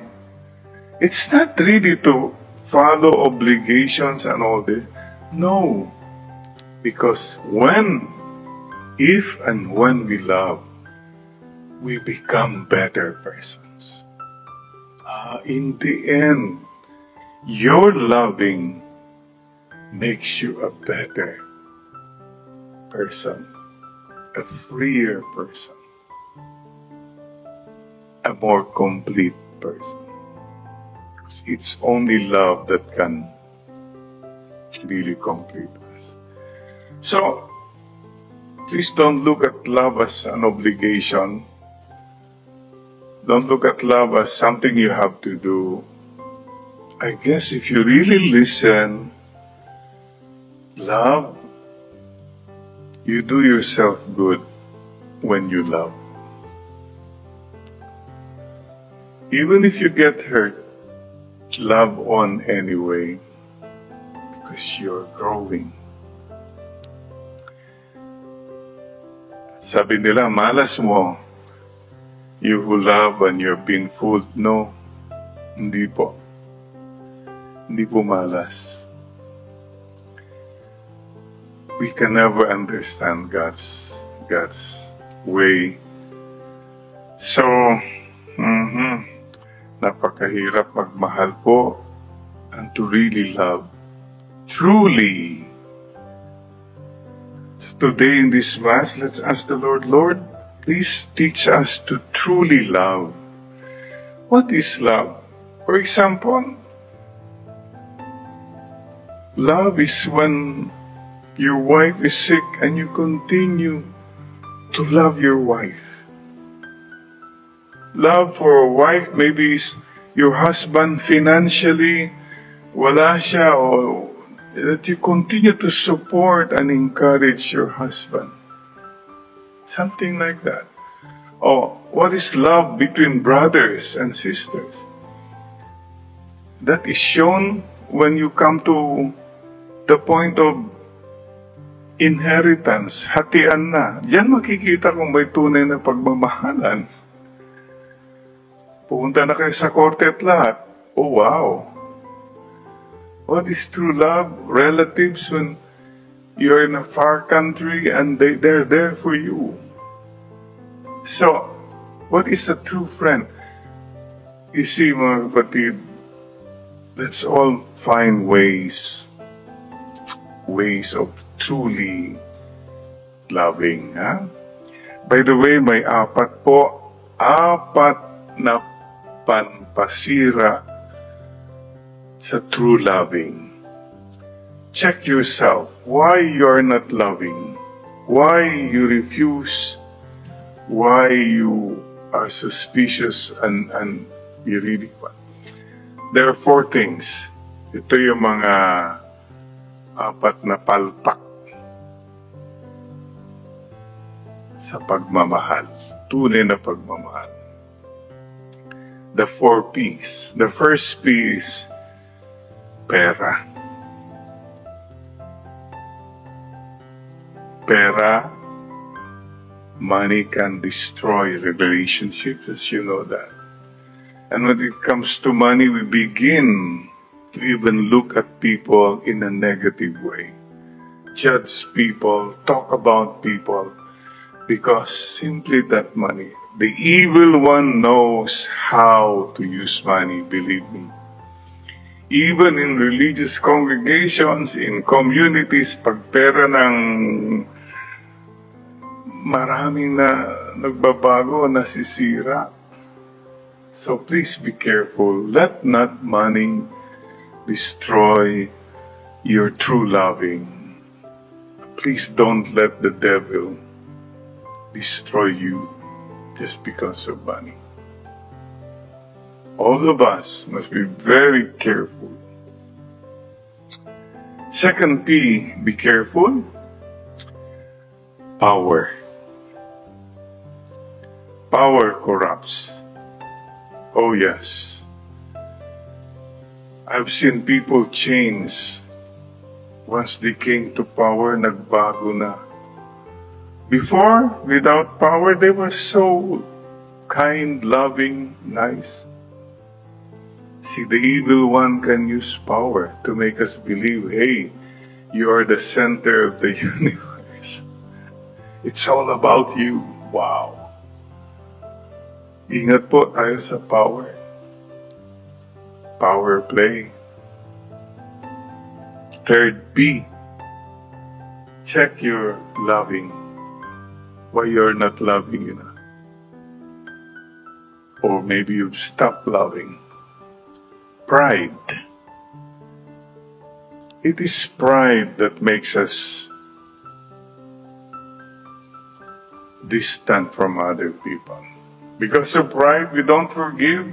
Speaker 1: It's not really to follow obligations and all this. No. Because if and when we love, we become better persons. In the end, your loving makes you a better person, a freer person, a more complete person. It's only love that can really complete us. So, please don't look at love as an obligation. Don't look at love as something you have to do. I guess if you really listen, love, you do yourself good when you love. Even if you get hurt, love on anyway, because you're growing. Sabi nila, malas mo. You who love and you're being fooled. No, hindi po. Hindi po malas. We can never understand God's way. So, napakahirap magmahal po and to really love. Truly. So today in this Mass, let's ask the Lord, Lord, please teach us to truly love. What is love? For example, love is when your wife is sick and you continue to love your wife. Love for a wife maybe is your husband financially, wala siya, or that you continue to support and encourage your husband. Something like that. Or what is love between brothers and sisters? That is shown when you come to the point of inheritance, hatian na. Diyan makikita kung may tunay na pagmamahalan. Pupunta na kayo sa korte at lahat. Oh, wow. What is true love? Relatives when you're in a far country and they're there for you. So, what is a true friend? You see, mga kapatid, let's all find ways of truly loving. Ha? By the way, may apat na panpasira sa true loving. Check yourself. Why you're not loving? Why you refuse? Why you are suspicious and you really want? There are 4 things. Ito yung mga apat na palpak sa pagmamahal. Tunay na pagmamahal. The 4 P's. The first P is pera. pera, money can destroy relationships, as you know that. And when it comes to money, we begin to even look at people in a negative way, judge people, talk about people, because simply that money. The evil one knows how to use money, believe me. Even in religious congregations, in communities, pag pera ng maraming na nagbabago, nasisira. So please be careful. Let not money destroy your true loving. Please don't let the devil destroy you just because of money. All of us must be very careful. Second P, be careful. Power. Power corrupts. Oh yes. I've seen people change. Once they came to power, nagbago na. Before, without power, they were so kind, loving, nice. See, the evil one can use power to make us believe, hey, you are the center of the universe. It's all about you. Wow. Ingat po tayo sa power. Power play. Third P, check your loving. Why you're not loving enough. Or maybe you've stopped loving. Pride. It is pride that makes us distant from other people. Because of pride, we don't forgive.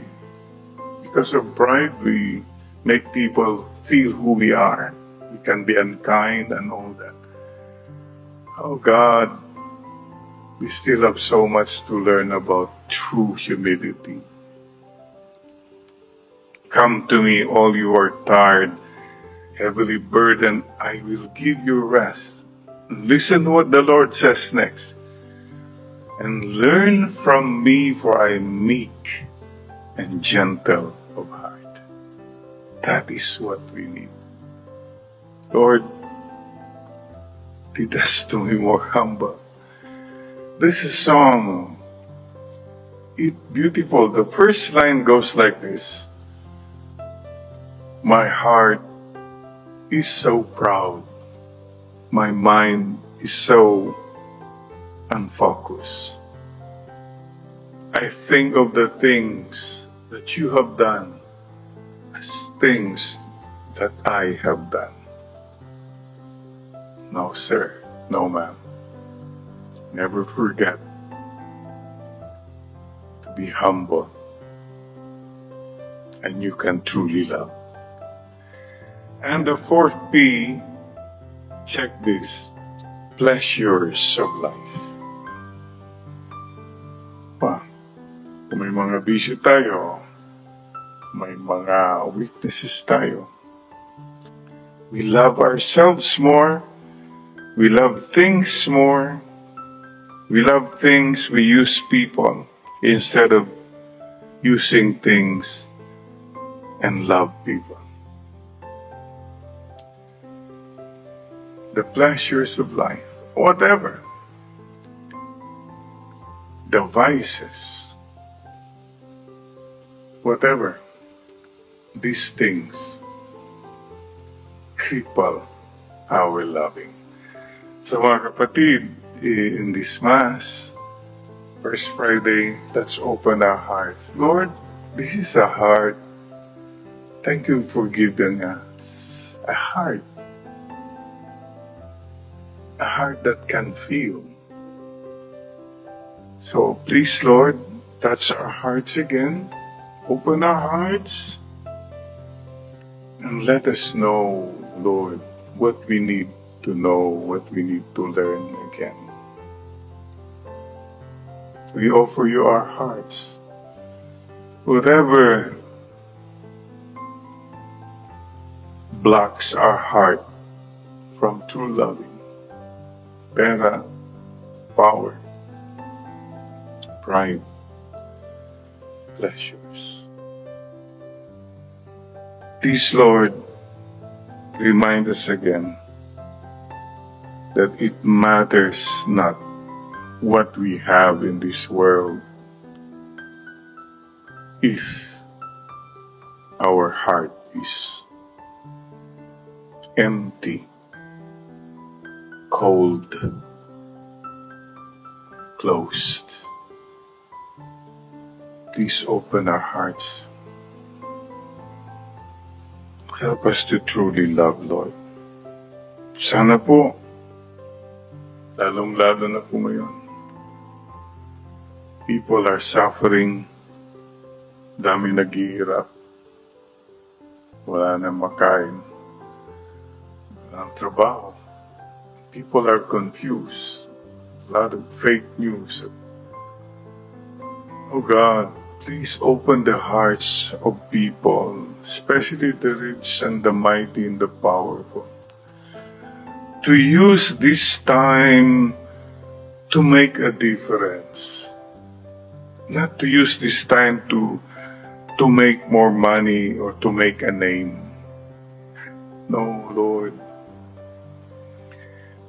Speaker 1: Because of pride, we make people feel who we are. We can be unkind and all that. Oh God, we still have so much to learn about true humility. Come to me, all you are tired, heavily burdened, I will give you rest. Listen to what the Lord says next. And learn from me, for I am meek and gentle of heart. That is what we need. Lord, lead us to be more humble. This is a song. It's beautiful. The first line goes like this. My heart is so proud. My mind is so unfocused. I think of the things that you have done as things that I have done. No, sir. No, ma'am. Never forget to be humble, and you can truly love. And the fourth P, check this, pleasures of life. Kung may mga bisyo tayo, may mga weaknesses tayo. We love ourselves more. We love things more. We love things, we use people instead of using things and love people. The pleasures of life, whatever. The vices, whatever. These things cripple our loving. So mga kapatid, in this Mass, First Friday, let's open our hearts. Lord, this is a heart. Thank you for giving us a heart. A heart that can feel. So please, Lord, touch our hearts again. Open our hearts. And let us know, Lord, what we need to know, what we need to learn again. We offer you our hearts. Whatever blocks our heart from true loving, pera, power, pride, pleasures. Please, Lord, remind us again that it matters not what we have in this world if our heart is empty, cold, closed. Please open our hearts. Help us to truly love, Lord. Sana po, lalong-lalo na po ngayon, people are suffering, dami naghihirap, wala na makain, walang trabaho. People are confused, a lot of fake news. Oh God, please open the hearts of people, especially the rich and the mighty and the powerful, to use this time to make a difference. Not to use this time to make more money or to make a name. No, Lord.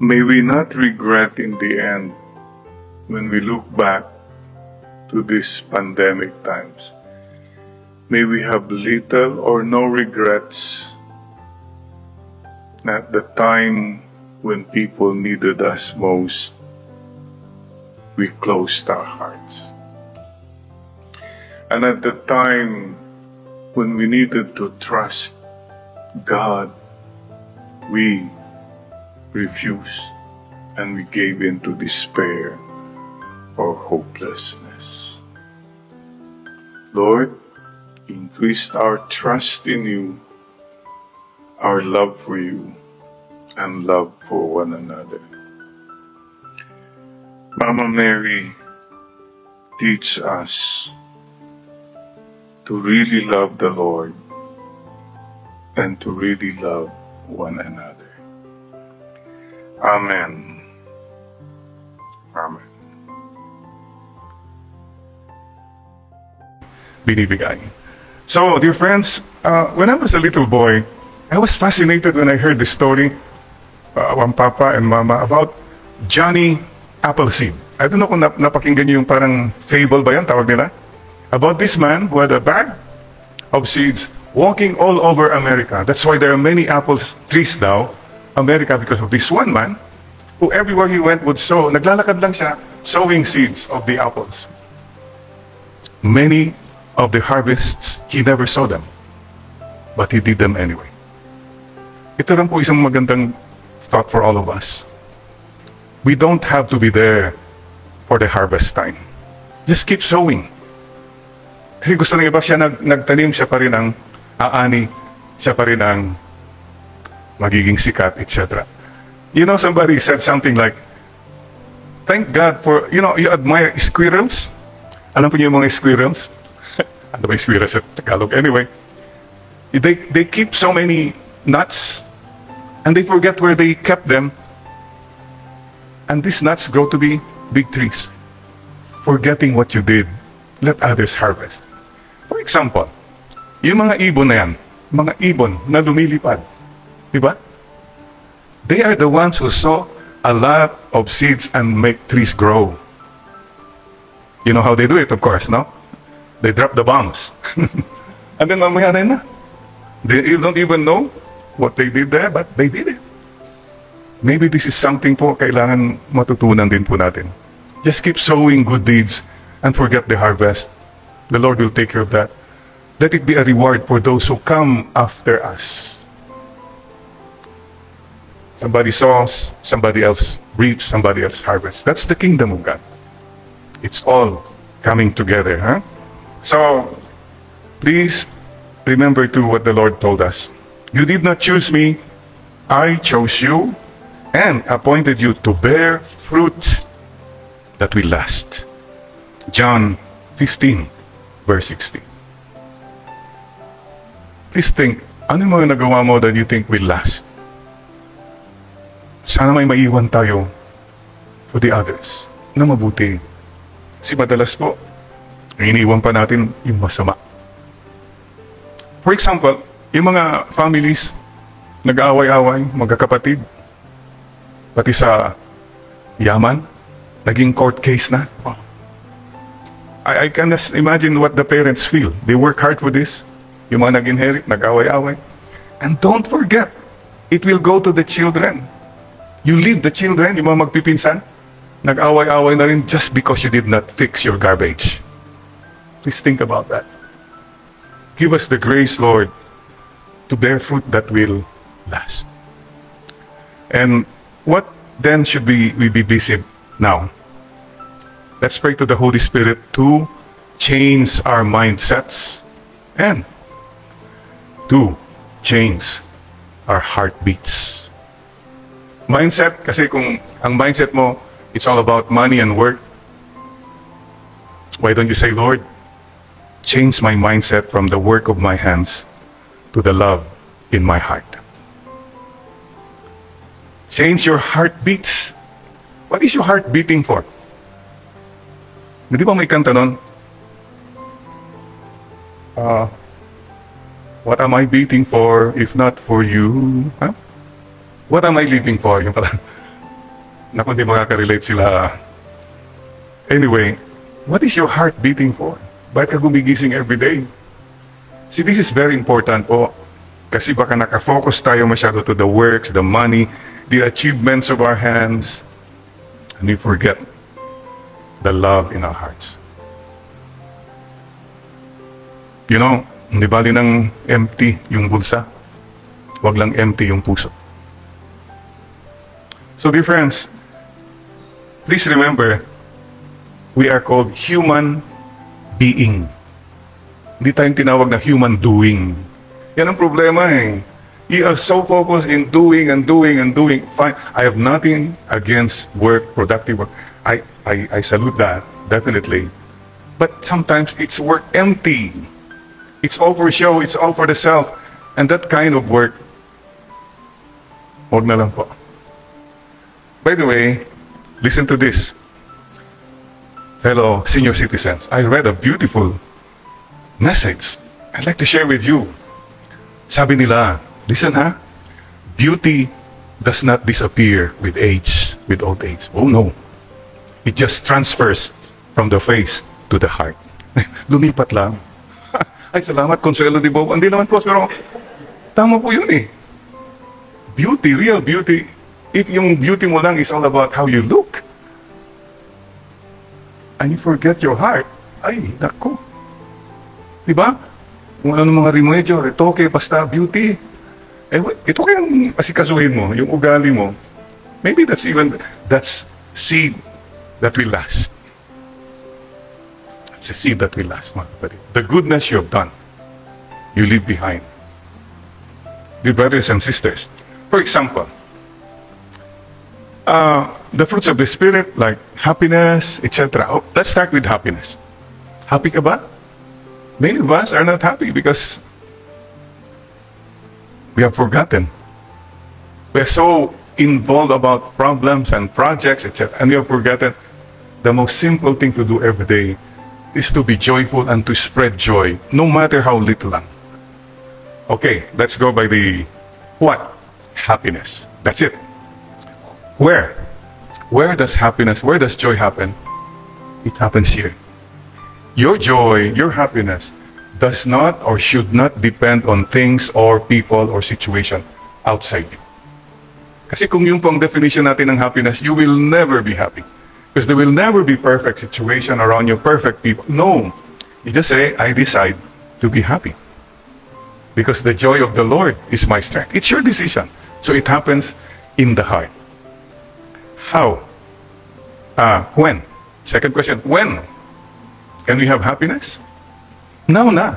Speaker 1: May we not regret in the end when we look back to these pandemic times. May we have little or no regrets at the time when people needed us most. We closed our hearts. And at the time when we needed to trust God, we refused and we gave in to despair or hopelessness. Lord, increase our trust in you, our love for you, and love for one another. Mama Mary, teach us to really love the Lord and to really love one another. Amen. Amen. Binibigay. So, dear friends, when I was a little boy, I was fascinated when I heard the story ng Papa and Mama about Johnny Appleseed. I don't know kung napakinggan niyo yung parang fable ba yan, tawag nila? About this man who had a bag of seeds walking all over America. That's why there are many apple trees now, America, because of this one man who everywhere he went would sow. Naglalakad lang siya, sowing seeds of the apples. Many of the harvests, he never saw them. But he did them anyway. Ito lang po isang magandang thought for all of us. We don't have to be there for the harvest time. Just keep sowing. Kasi gusto ng iba siya nagtanim, siya pa rin ang aani, siya pa rin ang magiging sikat, etc. You know, somebody said something like, thank God for, you know, you admire squirrels. Alam po niyo yung mga squirrels? Ano ba yung squirrels sa Tagalog? Anyway, they keep so many nuts and they forget where they kept them. And these nuts grow to be big trees. Forgetting what you did, let others harvest. For example, yung mga ibon na yan, mga ibon na lumilipad, di ba? They are the ones who sow a lot of seeds and make trees grow. You know how they do it, of course, no? They drop the bombs. And then mamaya na. They don't even know what they did there, but they did it. Maybe this is something po kailangan matutunan din po natin. Just keep sowing good deeds and forget the harvest. The Lord will take care of that. Let it be a reward for those who come after us. Somebody sows, somebody else reaps, somebody else harvests. That's the kingdom of God. It's all coming together. Huh? So, please remember too what the Lord told us. You did not choose me, I chose you and appointed you to bear fruit that will last. John 15, verse 16. Please think, ano yung mga nagawa mo that you think will last? Sana may maiwan tayo for the others na mabuti. Kasi madalas po, iniwan pa natin yung masama. For example, yung mga families, nag-aaway-away, magkakapatid, pati sa yaman, naging court case na. I can just imagine what the parents feel. They work hard for this. Yung mga nag-inherit, nag-away-away. And don't forget, it will go to the children. You leave the children, yung mga magpipinsan, nag-away-away na rin just because you did not fix your garbage. Please think about that. Give us the grace, Lord, to bear fruit that will last. And what then should we be busy now? Let's pray to the Holy Spirit to change our mindsets and to change our heartbeats. Mindset, kasi kung ang mindset mo, it's all about money and work, why don't you say, Lord, change my mindset from the work of my hands to the love in my heart. Change your heartbeats. What is your heart beating for? Hindi ba may kanta nun? What am I beating for if not for you? Huh? What am I living for? Yung pala. Naku, hindi makaka-relate sila. Anyway, what is your heart beating for? Bakit ka gumigising every day? See, this is very important po. Kasi baka nakafocus tayo masyado to the works, the money, the achievements of our hands, and we forget the love in our hearts. You know, hindi bali ng empty yung bulsa. Wag lang empty yung puso. So dear friends, please remember, we are called human being. Hindi tayong tinawag na human doing. Yan ang problema eh. You are so focused in doing and doing and doing. Fine. I have nothing against work, productive work. I salute that, definitely. But sometimes it's work empty. It's all for show, it's all for the self. And that kind of work, huwag na lang po. By the way, listen to this. Fellow senior citizens, I read a beautiful message I'd like to share with you. Sabi nila, listen ha, beauty does not disappear with age, with old age. Oh no. It just transfers from the face to the heart. Lumipat lang. Ay, salamat, Consuelo de Bob. Hindi naman po, pero tama po yun eh. Beauty, real beauty. If yung beauty mo lang is all about how you look, and you forget your heart, ay, nako. Diba? Kung ano mga remedyo, retoke, basta beauty. Eh, ito kayang asikasuhin mo, yung ugali mo. Maybe that's seed that will last. It's a seed that will last, mga kapatid. The goodness you have done, you leave behind. Dear brothers and sisters, for example, the fruits of the Spirit, like happiness, etc. Oh, let's start with happiness. Happy ka ba? Many of us are not happy because we have forgotten. We are so involved about problems and projects, etc. And we have forgotten the most simple thing to do every day is to be joyful and to spread joy, no matter how little lang. Okay, let's go by the what? Happiness. That's it. Where? Where does happiness, where does joy happen? It happens here. Your joy, your happiness does not or should not depend on things or people or situation outside you. Kasi kung yung pang definition natin ng happiness, you will never be happy. Because there will never be perfect situation around you, perfect people. No. You just say, I decide to be happy. Because the joy of the Lord is my strength. It's your decision. So it happens in the heart. How? When? Second question, when? Can we have happiness? Now na.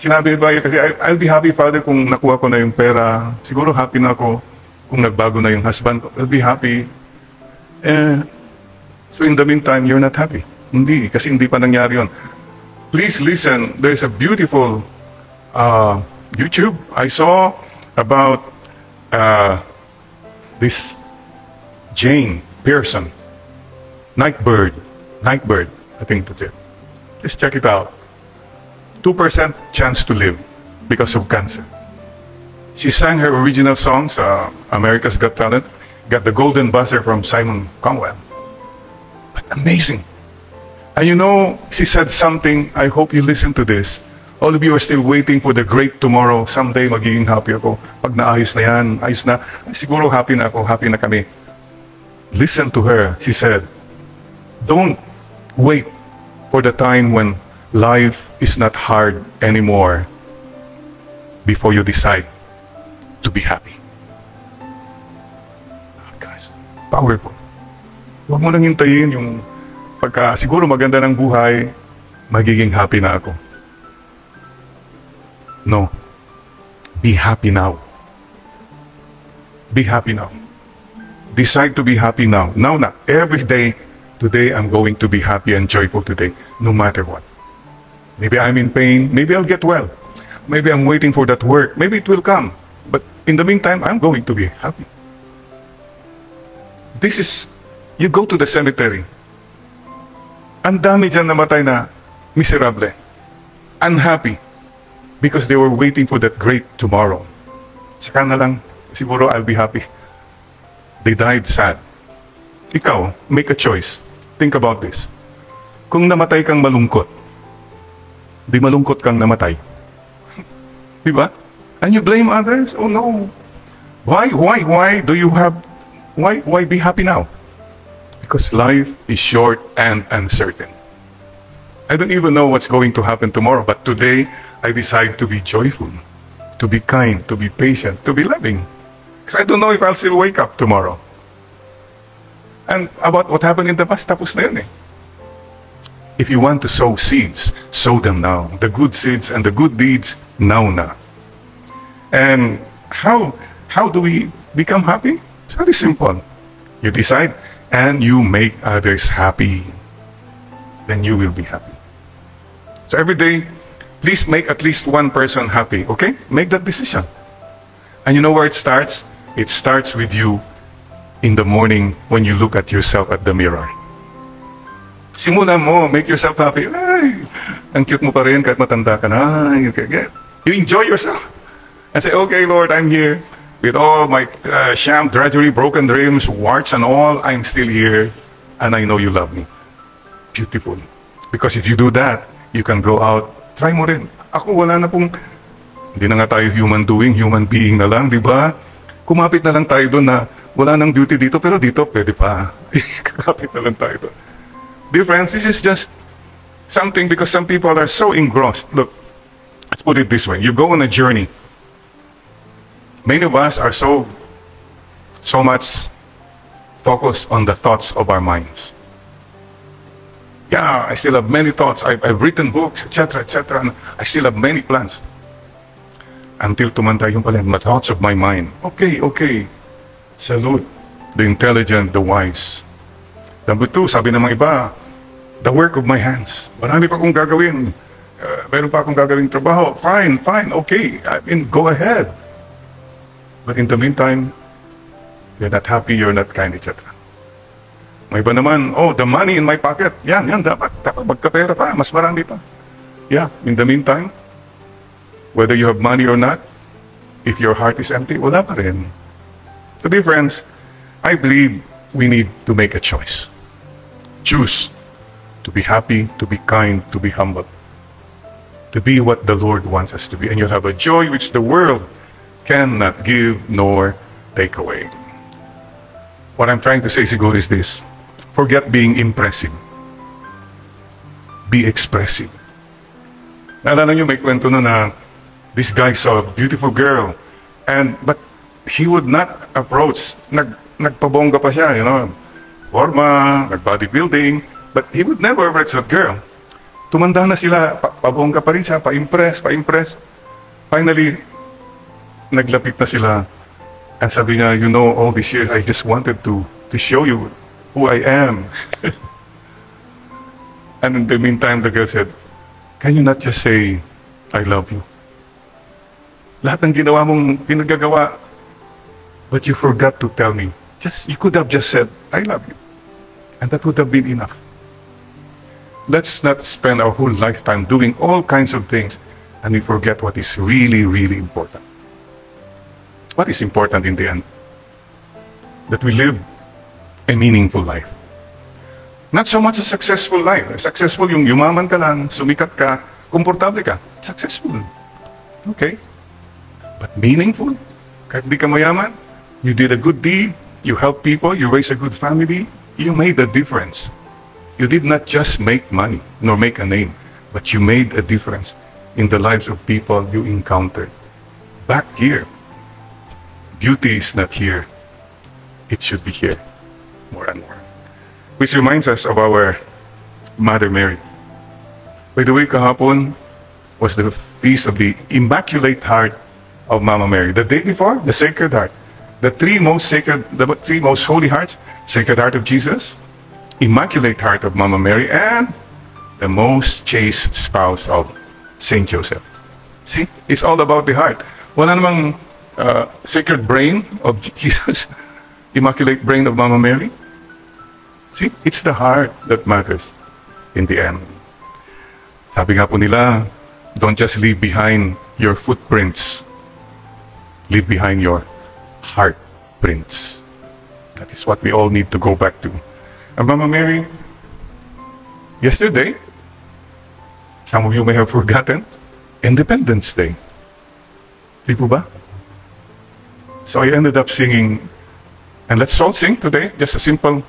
Speaker 1: Sinabi ba yun, kasi I'll be happy, Father, kung nakuha ko na yung pera. Siguro happy na ako kung nagbago na yung husband ko. I'll be happy. So in the meantime, you're not happy. Hindi, kasi hindi pa nangyari yun. Please listen, there's a beautiful YouTube I saw about this Jane Pearson. Nightbird. Nightbird. I think that's it. Just check it out. 2% chance to live because of cancer. She sang her original songs, America's Got Talent, got the golden buzzer from Simon Cowell. But amazing. And you know, she said something, I hope you listen to this. All of you are still waiting for the great tomorrow. Someday magiging happy ako. Pag naayos na yan, ayos na, siguro happy na ako, happy na kami. Listen to her. She said, don't wait for the time when life is not hard anymore before you decide to be happy. Oh, guys, powerful. Huwag mo nang hintayin yung pagka siguro maganda ng buhay, magiging happy na ako. No. Be happy now. Be happy now. Decide to be happy now. Now na. Every day, today I'm going to be happy and joyful today, no matter what. Maybe I'm in pain. Maybe I'll get well. Maybe I'm waiting for that work. Maybe it will come. But in the meantime, I'm going to be happy. This is, you go to the cemetery. Ang dami dyan namatay na miserable. Unhappy. Because they were waiting for that great tomorrow. Saka na lang, siguro I'll be happy. They died sad. Ikaw, make a choice. Think about this. Kung namatay kang malungkot, di malungkot kang namatay. Diba? And you blame others? Oh no. Why do you have, why be happy now? Because life is short and uncertain. I don't even know what's going to happen tomorrow, but today, I decide to be joyful, to be kind, to be patient, to be loving. Because I don't know if I'll still wake up tomorrow. And about what happened in the past, tapos na yun eh. If you want to sow seeds, sow them now. The good seeds and the good deeds, now na. And how do we become happy? It's very simple. You decide and you make others happy. Then you will be happy. So every day, please make at least one person happy, okay? Make that decision. And you know where it starts? It starts with you in the morning when you look at yourself at the mirror. Simulan mo, make yourself happy. Ay, ang cute mo pa rin kahit matanda ka na. You enjoy yourself. And say, okay, Lord, I'm here. With all my sham, drudgery, broken dreams, warts and all, I'm still here. And I know you love me. Beautiful. Because if you do that, you can go out. Try mo rin. Ako wala na pong, hindi na nga tayo human doing, human being na lang, di ba? Kumapit na lang tayo doon na wala nang beauty dito, pero dito pwede pa. Kumapit na lang tayo doon. Dear friends, this is just something because some people are so engrossed. Look, let's put it this way. You go on a journey. Many of us are so much focused on the thoughts of our minds. Yeah, I still have many thoughts. I've written books, etc., etc. And I still have many plans. Until tumanda yung pala, the thoughts of my mind. Okay. Salute the intelligent, the wise. Number two, sabi ng mga iba, the work of my hands. Marami pa akong gagawin. Meron pa akong gagawing trabaho. Fine, okay. I mean, go ahead. But in the meantime, you're not happy, you're not kind, etc. May iba naman, oh, the money in my pocket. Yan, dapat magkapera pa, mas marami pa. Yeah, in the meantime, whether you have money or not, if your heart is empty, wala pa rin. So dear friends, I believe we need to make a choice. Choose to be happy, to be kind, to be humble. To be what the Lord wants us to be. And you'll have a joy which the world cannot give nor take away. What I'm trying to say siguro is this. Forget being impressive. Be expressive. Naalala nyo, may kwento na this guy saw a beautiful girl, but he would not approach. Nagpabongga pa siya, forma, nag-bodybuilding, but he would never approach that girl. Tumanda na sila, pabongga pa rin siya, pa-impress. Finally, naglapit na sila, and sabi niya, all these years, I just wanted to show you who I am. And in the meantime, the girl said, can you not just say, I love you? Lahat ng ginawa mong pinagagawa, but you forgot to tell me You could have just said, I love you. And that would have been enough. Let's not spend our whole lifetime doing all kinds of things and we forget what is really, really important. What is important in the end? That we live a meaningful life. Not so much a successful life. Successful yung yumaman ka lang, sumikat ka, komportable ka. Successful. Okay. But meaningful? Kahit di ka mayaman, you did a good deed, you helped people, you raised a good family, you made a difference. You did not just make money, nor make a name, but you made a difference in the lives of people you encountered. Back here, beauty is not here. It should be here, more and more. Which reminds us of our Mother Mary. By the way, kahapon was the feast of the Immaculate Heart of Mama Mary. The day before, the Sacred Heart. The three most holy hearts: Sacred Heart of Jesus, Immaculate Heart of Mama Mary, and the most chaste spouse of Saint Joseph. See, it's all about the heart. Wala namang sacred brain of Jesus, Immaculate brain of Mama Mary. See, it's the heart that matters in the end. Sabi nga po nila, don't just leave behind your footprints. Leave behind your heart prints. That is what we all need to go back to. And Mama Mary, yesterday, some of you may have forgotten, Independence Day. Di po ba? So I ended up singing, and let's all sing today, just a simple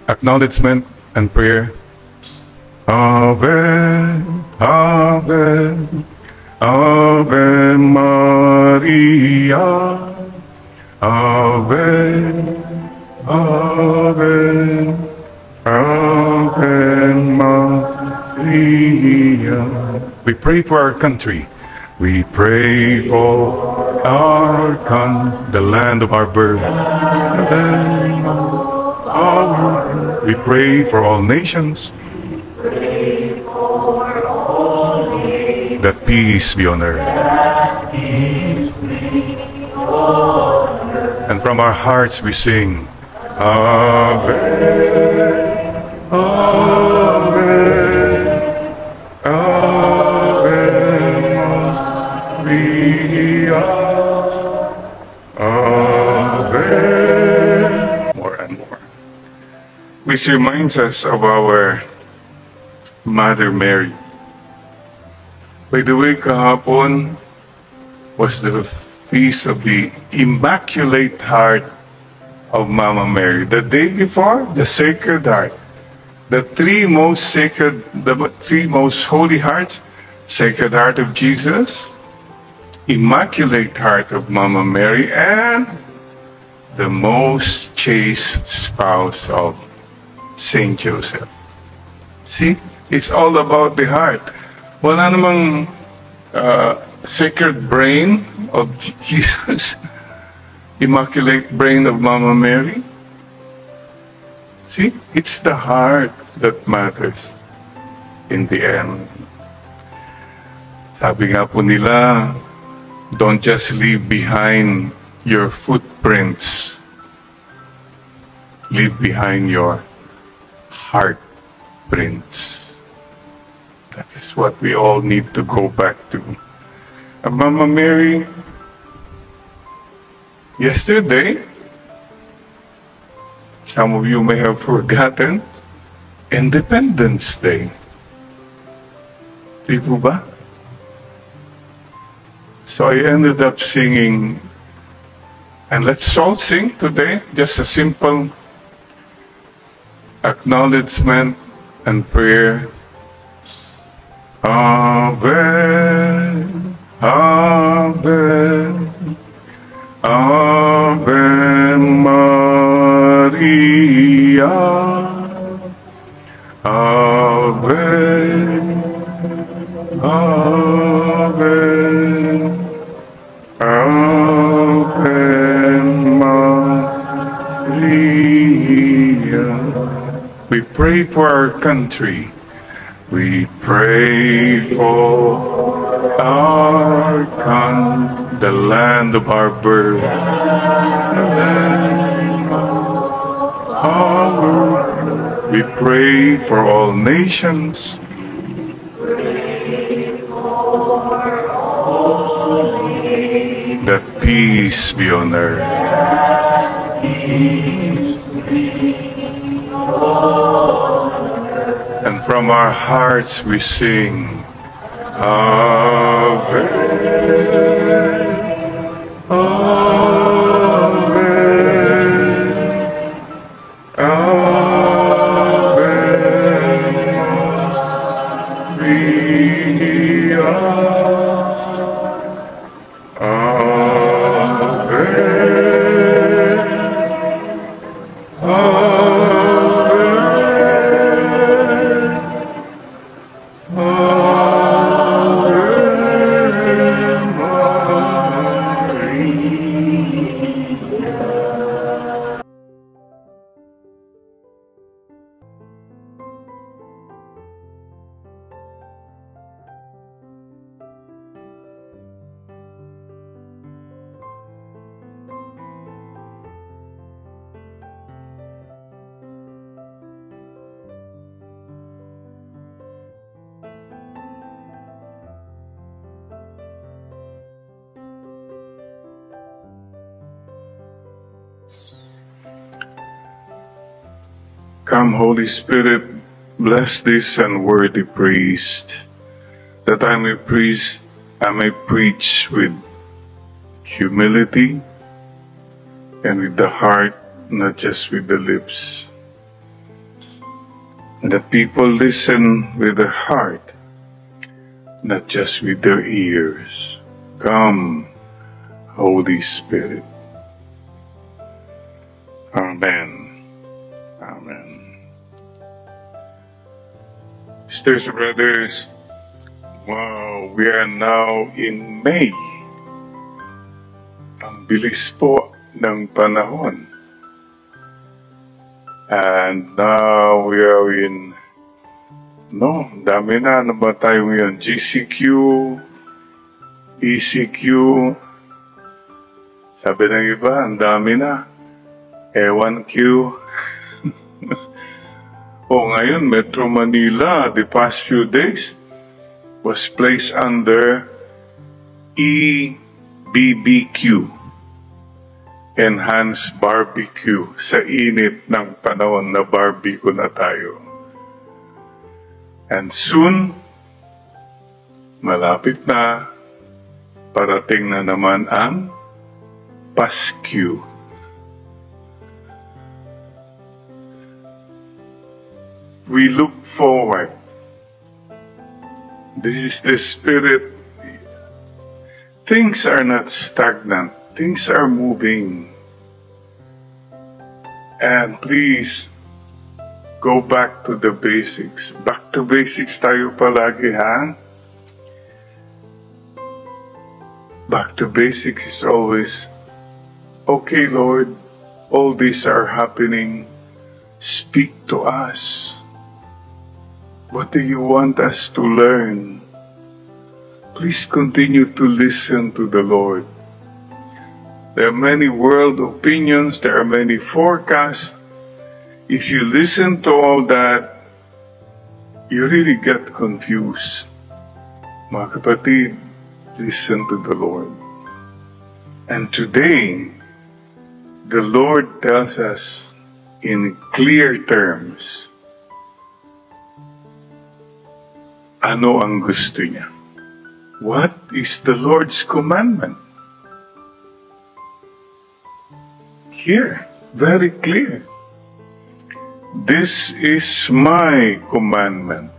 Speaker 1: acknowledgement and prayer. Ave, Ave, Ave Maria, Ave, Ave, Ave Maria. We pray for our country. We pray for our the land of our birth. We pray for all nations. That peace be on earth. And from our hearts we sing, Ave, Ave, Ave Maria, Ave. More and more. Which reminds us of our Mother Mary. By the way, kahapon was the feast of the Immaculate Heart of Mama Mary. The day before, the Sacred Heart. The three most holy hearts: Sacred Heart of Jesus, Immaculate Heart of Mama Mary, and the most chaste spouse of Saint Joseph. See, it's all about the heart. Wala namang sacred brain of Jesus, Immaculate brain of Mama Mary. See, it's the heart that matters in the end. Sabi nga po nila, don't just leave behind your footprints. Leave behind your heart prints. That is what we all need to go back to. And Mama Mary, yesterday, some of you may have forgotten, Independence Day. Di po ba? So I ended up singing, and let's all sing today, just a simple acknowledgement and prayer. Ave, Ave, Ave Maria, Ave, Ave, Ave Maria. We pray for our country. We pray for our the land of our birth. our, we pray for all nations. That peace be on earth. And from our hearts we sing, Ave, Ave, Ave Maria, Ave, Come, Holy Spirit, bless this unworthy priest, that I may preach with humility and with the heart, not just with the lips. And that people listen with their heart, not just with their ears. Come, Holy Spirit. Amen. Amen. Sisters and brothers, wow, we are now in May. Ang bilis po ng panahon. And now we are in, dami na. Ano ba tayo ngayon? GCQ, ECQ. Sabi ng iba, ang dami na. Ewan Q. Ngayon, Metro Manila, the past few days, was placed under EBBQ, Enhanced Barbecue, sa init ng panahon na barbecue na tayo. And soon, malapit na, parating na naman ang Paskyu. We look forward. This is the spirit. Things are not stagnant. Things are moving. And please, go back to the basics. Back to basics tayo palagi, ha? Back to basics is always, okay, Lord, all these are happening. Speak to us. What do you want us to learn? Please continue to listen to the Lord. There are many world opinions, there are many forecasts. If you listen to all that, you really get confused. Mga kapatid, listen to the Lord. And today, the Lord tells us in clear terms, ano ang gusto niya? What is the Lord's commandment? Here, very clear. This is my commandment.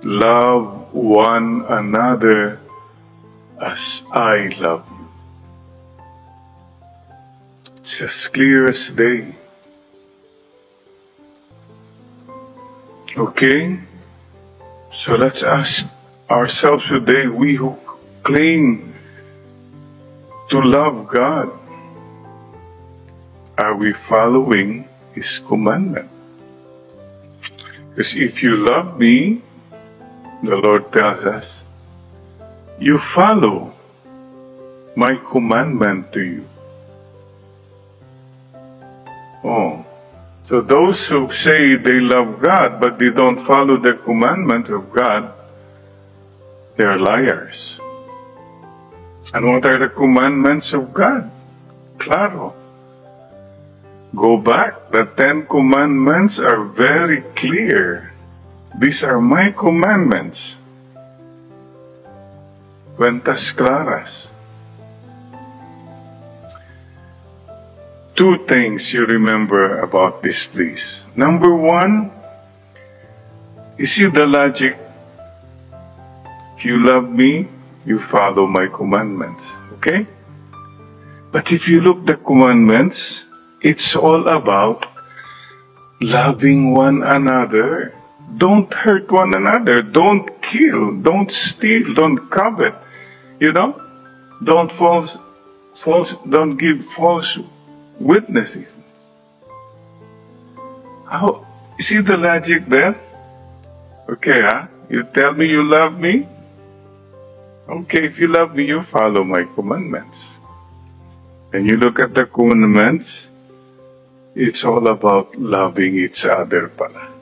Speaker 1: Love one another as I love you. It's as clear as day. Okay? So let's ask ourselves today, we who claim to love God, are we following His commandment? Because if you love me, the Lord tells us, you follow my commandment to you. Oh. So those who say they love God but they don't follow the commandments of God, they are liars. And what are the commandments of God? Claro. Go back. The 10 commandments are very clear. These are my commandments. Cuentas claras. 2 things you remember about this, please. Number 1, you see the logic. If you love me, you follow my commandments. Okay? But if you look the commandments, it's all about loving one another. Don't hurt one another. Don't kill. Don't steal. Don't covet. You know? Don't don't give false witnesses. How? See the logic there? Okay, huh? You tell me you love me? Okay, if you love me, you follow my commandments. And you look at the commandments, it's all about loving each other pala.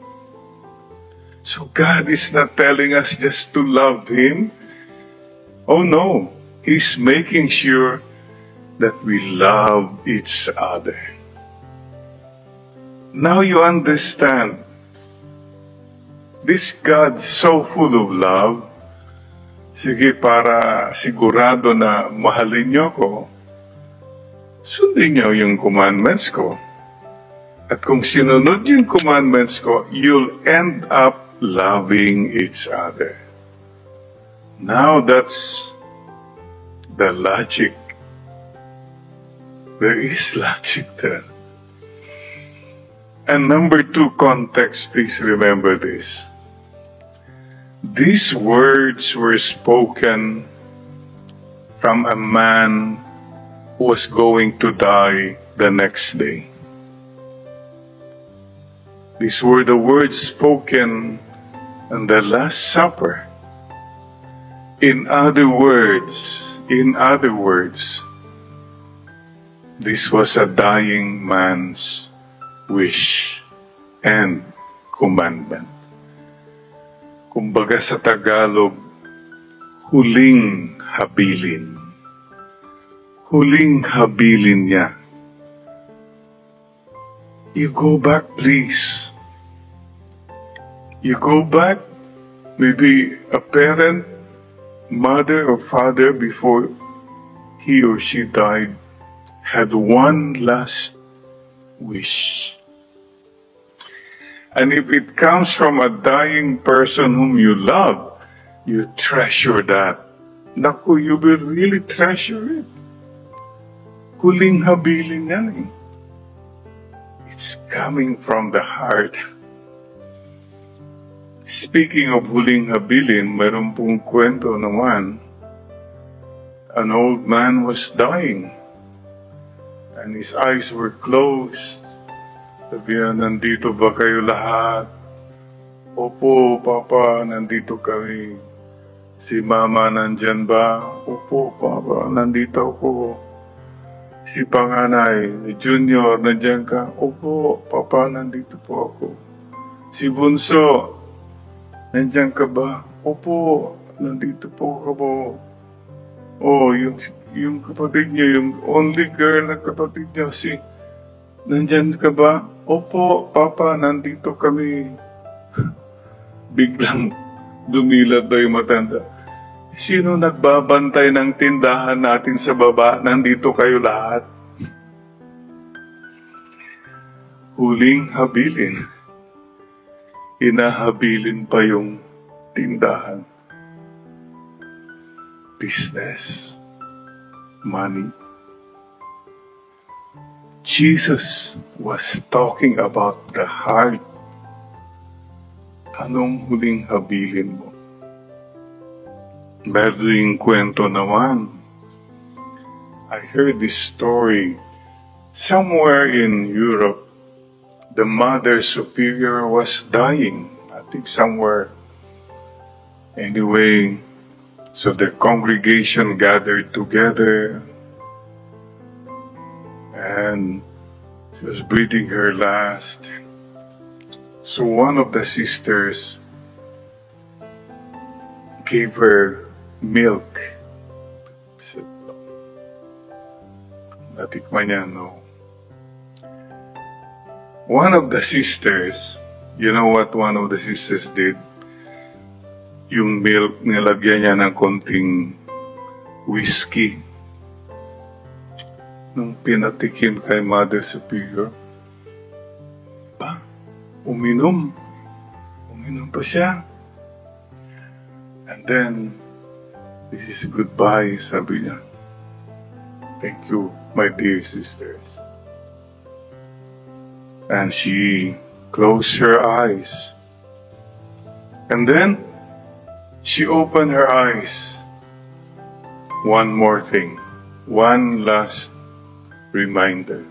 Speaker 1: So God is not telling us just to love Him. Oh no, He's making sure that we love each other. Now you understand. This God so full of love, sige, para sigurado na mahalin niyo ko, sundin niyo yung commandments ko. At kung sinunod yung commandments ko, you'll end up loving each other. Now that's the logic. There is logic there. And number 2, context, please remember this. These words were spoken from a man who was going to die the next day. These were the words spoken on the Last Supper. In other words, this was a dying man's wish and commandment. Kumbaga sa Tagalog, huling habilin. Huling habilin niya. You go back, please. You go back, maybe a parent, mother or father, before he or she died, had one last wish. And if it comes from a dying person whom you love, you treasure that. Naku, you will really treasure it. Huling habilin yan eh. It's coming from the heart. Speaking of huling habilin, mayroon pong kwento naman. An old man was dying and his eyes were closed. Sabihan, nandito ba kayo lahat? Opo, Papa, nandito kami. Si Mama nandyan ba? Opo, Papa, nandito ako. Si Panganay, Junior, nandyan ka? Opo, Papa, nandito po ako. Si Bunso, nandyan ka ba? Opo, nandito po ako. Oh, yung kapatid niyo, yung only girl na kapatid niyo, nandyan ka ba? Opo, Papa, nandito kami. Biglang dumilat daw yung matanda. Sino nagbabantay ng tindahan natin sa baba? Nandito kayo lahat. Huling habilin. Hinahabilin pa yung tindahan. Business. Money. Jesus was talking about the heart. Anong huling habilin mo? Meron yung kwento naman. I heard this story. Somewhere in Europe, the Mother Superior was dying. I think somewhere. Anyway, so the congregation gathered together. And She was breathing her last. So one of the sisters gave her milk. Said, natikman niya, no. One of the sisters, you know what one of the sisters did? Yung milk, nilagyan niya ng konting whiskey. Nung pinatikim kay Mother Superior, uminom. Uminom pa siya. And then, this is goodbye, sabi niya. Thank you, my dear sisters. And she closed her eyes. And then, she opened her eyes. One more thing. One last reminder.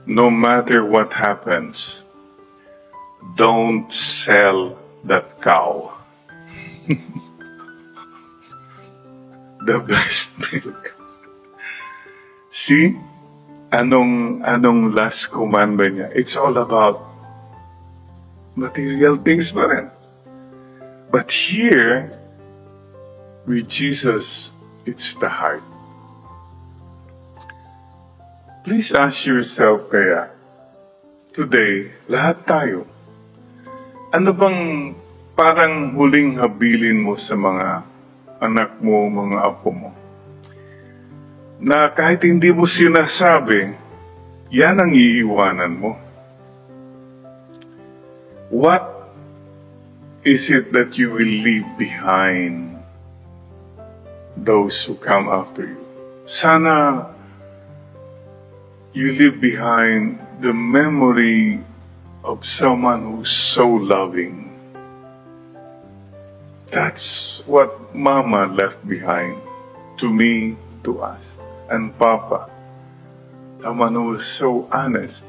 Speaker 1: No matter what happens, don't sell that cow. The best milk. See? Anong last commandment niya? It's all about material things pa rin. But here, with Jesus, it's the heart. Please ask yourself kaya, today, lahat tayo, ano bang parang huling habilin mo sa mga anak mo, mga apo mo? Na kahit hindi mo sinasabi, yan ang iiwanan mo. What is it that you will leave behind those who come after you? Sana you leave behind the memory of someone who's so loving. That's what Mama left behind to me, to us. And Papa, someone who was so honest.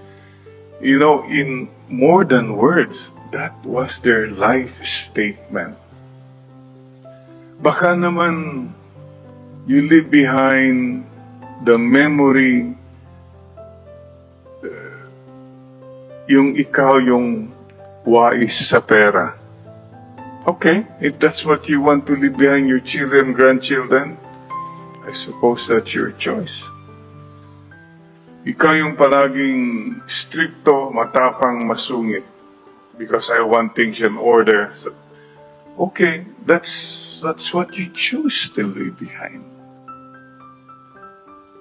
Speaker 1: You know, in more than words, that was their life statement. Baka naman, you leave behind the memory, yung ikaw yung wais sa pera. Okay, if that's what you want to leave behind your children, grandchildren, I suppose that's your choice. Ikaw yung palaging stricto, matapang, masungit. Because I want things in order. Okay, that's what you choose to leave behind.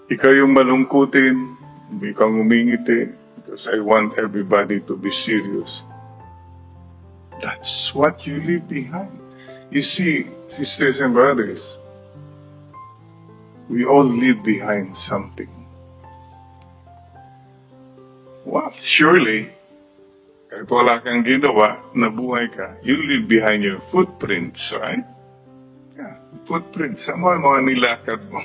Speaker 1: Ikaw yung malungkutin, hindi kang umingiti, because I want everybody to be serious. That's what you leave behind. You see, sisters and brothers, we all leave behind something. Well, surely, kahit wala kang ginawa, nabuhay ka, you leave behind your footprints, right? Yeah, footprints. Sama mga nilakad mo.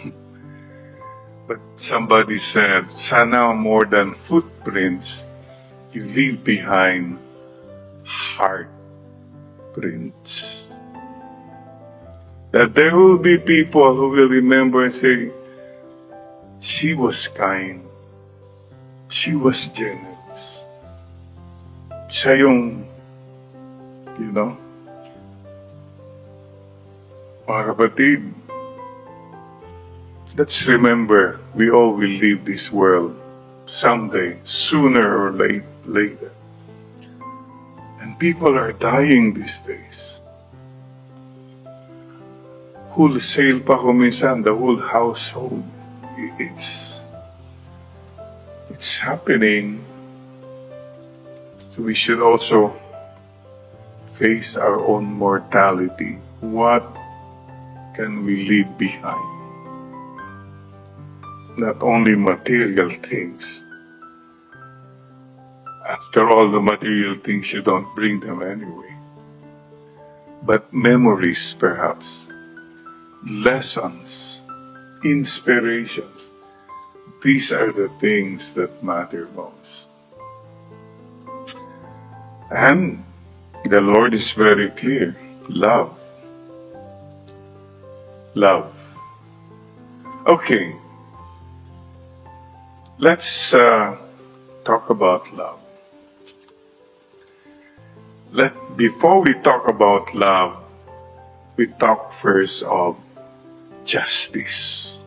Speaker 1: But somebody said, sana more than footprints, you leave behind heartprints. That there will be people who will remember and say, she was kind. She was generous. Siya yung, you know, mga kapatid, let's remember, we all will leave this world someday, sooner or later. And people are dying these days. Wholesale pa kuminsan, the whole household. It's happening. So we should also face our own mortality. What can we leave behind? Not only material things. After all, the material things, you don't bring them anyway. But memories, perhaps. Lessons, inspirations. These are the things that matter most. And the Lord is very clear. Love. Love. Okay. Let's talk about love, before we talk about love, we talk first of justice.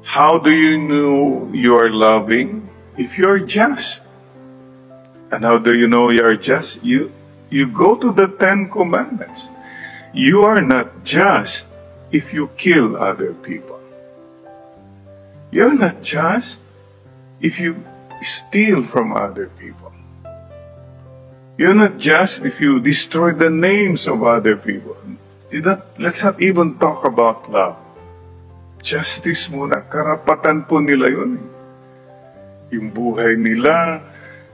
Speaker 1: How do you know you are loving? If you are just. And how do you know you are just? You go to the Ten Commandments. You are not just if you kill other people. You're not just if you steal from other people. You're not just if you destroy the names of other people. Let's not even talk about love. Justice muna. Karapatan po nila yun. Yung buhay nila,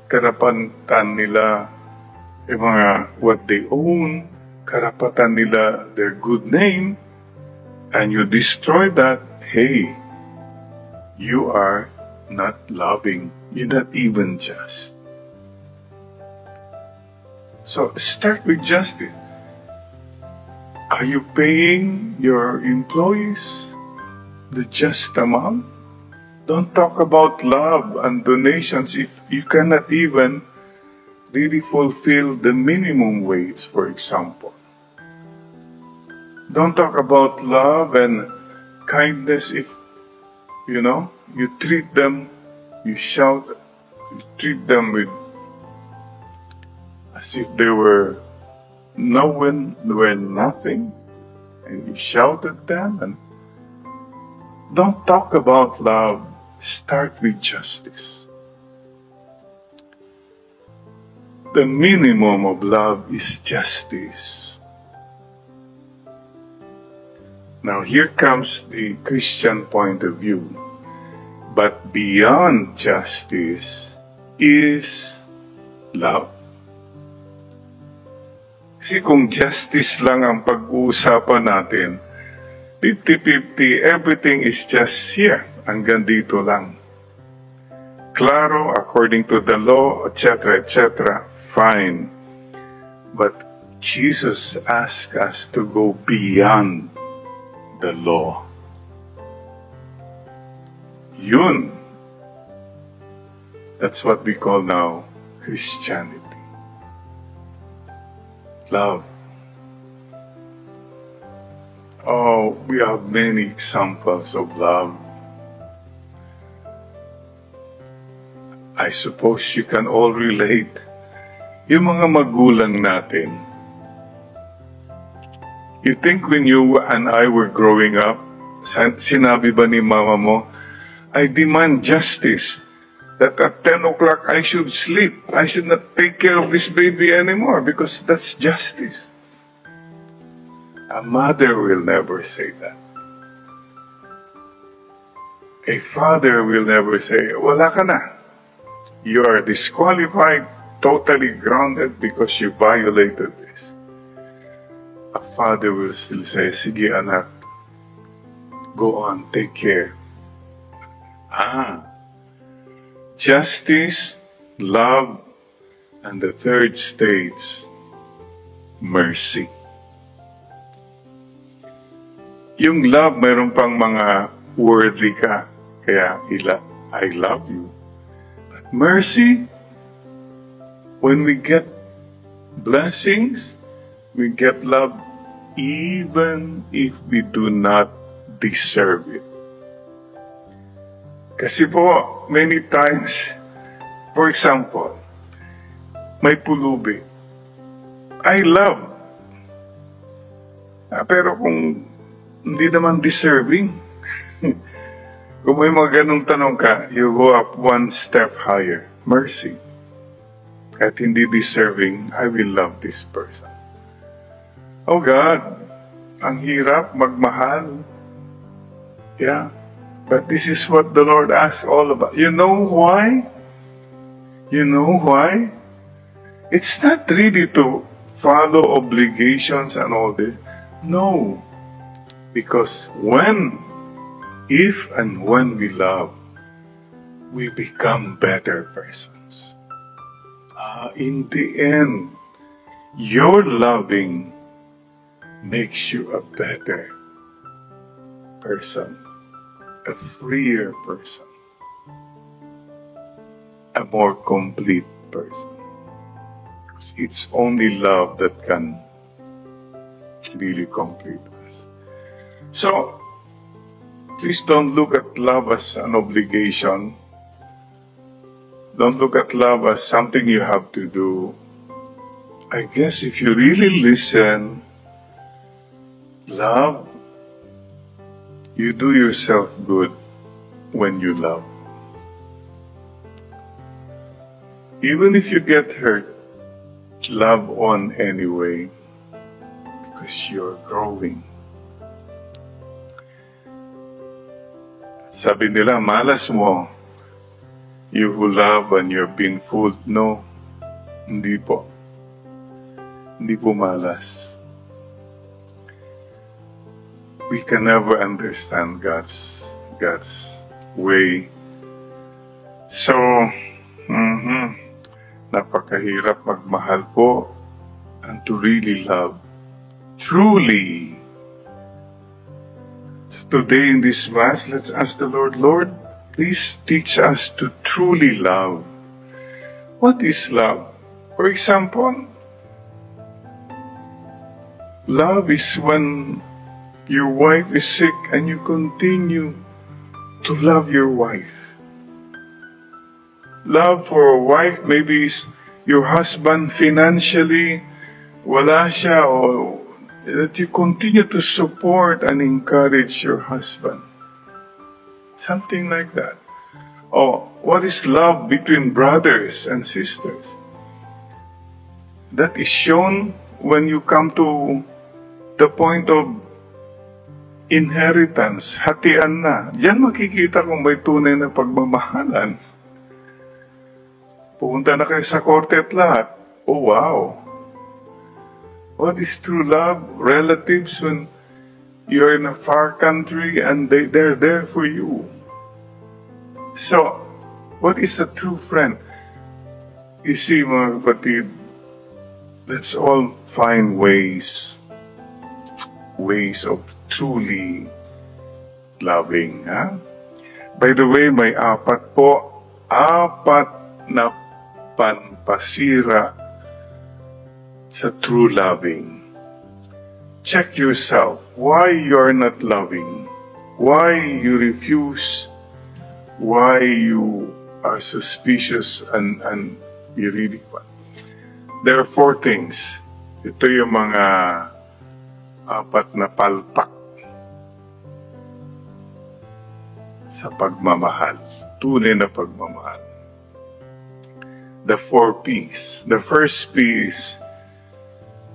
Speaker 1: karapatan nila, yung mga what they own, karapatan nila, their good name, and you destroy that, hey, you are not loving. You're not even just. So start with justice. Are you paying your employees the just amount? Don't talk about love and donations if you cannot even really fulfill the minimum wage, for example. Don't talk about love and kindness if, you treat them, you shout, you treat them with as if they were nothing, and you shout at them. And don't talk about love. Start with justice. The minimum of love is justice. Now here comes the Christian point of view. But beyond justice is love. Kasi kung justice lang ang pag-uusapan natin, 50-50, everything is just here. Hanggang dito lang. Claro, according to the law, etc., etc., fine. But Jesus asked us to go beyond the law. Yun. That's what we call now Christianity. Love. Oh, we have many examples of love. I suppose you can all relate. Yung mga magulang natin. You think when you and I were growing up, sinabi ba ni mama mo, I demand justice. That at 10 o'clock I should sleep. I should not take care of this baby anymore because that's justice. A mother will never say that. A father will never say, wala ka na. You are disqualified, totally grounded because you violated this. A father will still say, sige anak, go on, take care. Justice, love, and the third stage, mercy. Yung love, mayroon pang mga worthy ka, kaya I love you. Mercy, when we get blessings, we get love even if we do not deserve it. Kasi po, many times, for example, may pulubi. I love. Pero kung hindi naman deserving, kung may mga ganong tanong ka, you go up one step higher. Mercy. Kahit hindi deserving, I will love this person. Oh God, ang hirap magmahal. Yeah. But this is what the Lord asks all about. You know why? You know why? It's not really to follow obligations and all this. No. Because if and when we love, we become better persons. In the end, your loving makes you a better person, a freer person. a more complete person. It's only love that can really complete us. So, please don't look at love as an obligation. Don't look at love as something you have to do. I guess if you really listen, love, you do yourself good when you love. Even if you get hurt, love on anyway, because you're growing. Sabi nila, malas mo. You who love and you're being fooled. No, hindi po. Hindi po malas. We can never understand God's way. So, napakahirap magmahal po and to really love. Truly. So today in this Mass, let's ask the Lord, Lord, please teach us to truly love. What is love? For example, love is when your wife is sick and you continue to love your wife. Love for a wife maybe is your husband financially, wala siya, or that you continue to support and encourage your husband. Something like that. Or what is love between brothers and sisters? That is shown when you come to the point of inheritance, hatian na. Diyan makikita kung may tunay na pagmamahalan. Pupunta na kayo sa korte at lahat. Oh, wow. What is true love? Relatives when you're in a far country and they're there for you. So, what is a true friend? You see, mga kapatid, let's all find ways of truly loving. Ha? By the way, may apat na panpasira sa true loving. Check yourself. Why you're not loving? Why you refuse? Why you are suspicious and you really want? There are 4 things. Ito yung mga apat na palpak sa pagmamahal. Tunay na pagmamahal. The 4 P's. The first P is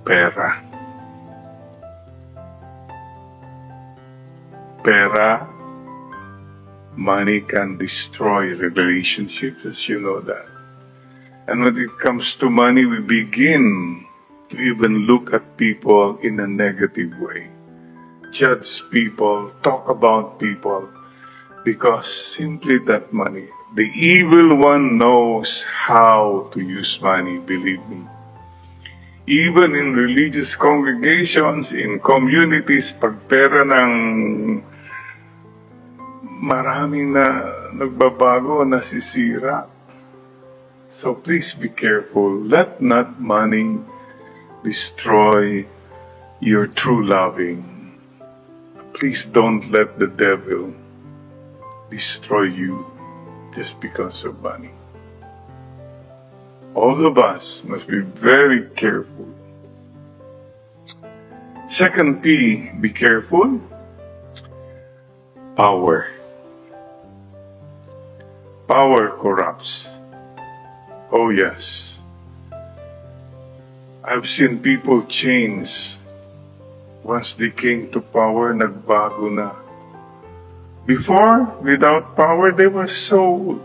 Speaker 1: pera. Pera, money can destroy relationships, as you know that. And when it comes to money, we begin to even look at people in a negative way. Judge people, talk about people, because simply that money. The evil one knows how to use money, believe me. Even in religious congregations, in communities, pag pera ng maraming na nagbabago, nasisira. So please be careful. Let not money destroy your true loving. Please don't let the devil destroy you just because of money. All of us must be very careful. Second P, be careful. Power. Power corrupts. Oh yes. I've seen people change. Once they came to power, nagbago na. Before, without power, they were so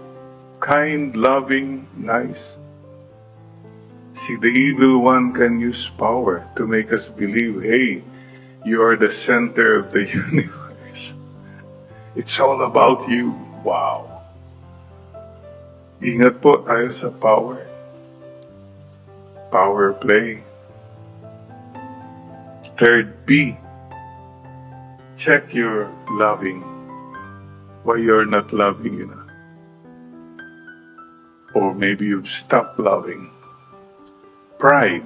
Speaker 1: kind, loving, nice. See, the evil one can use power to make us believe, hey, you are the center of the universe. It's all about you. Wow. Ingat po tayo sa power. Power play. Third P. Check your loving. Why you're not loving enough. or maybe you've stopped loving. Pride.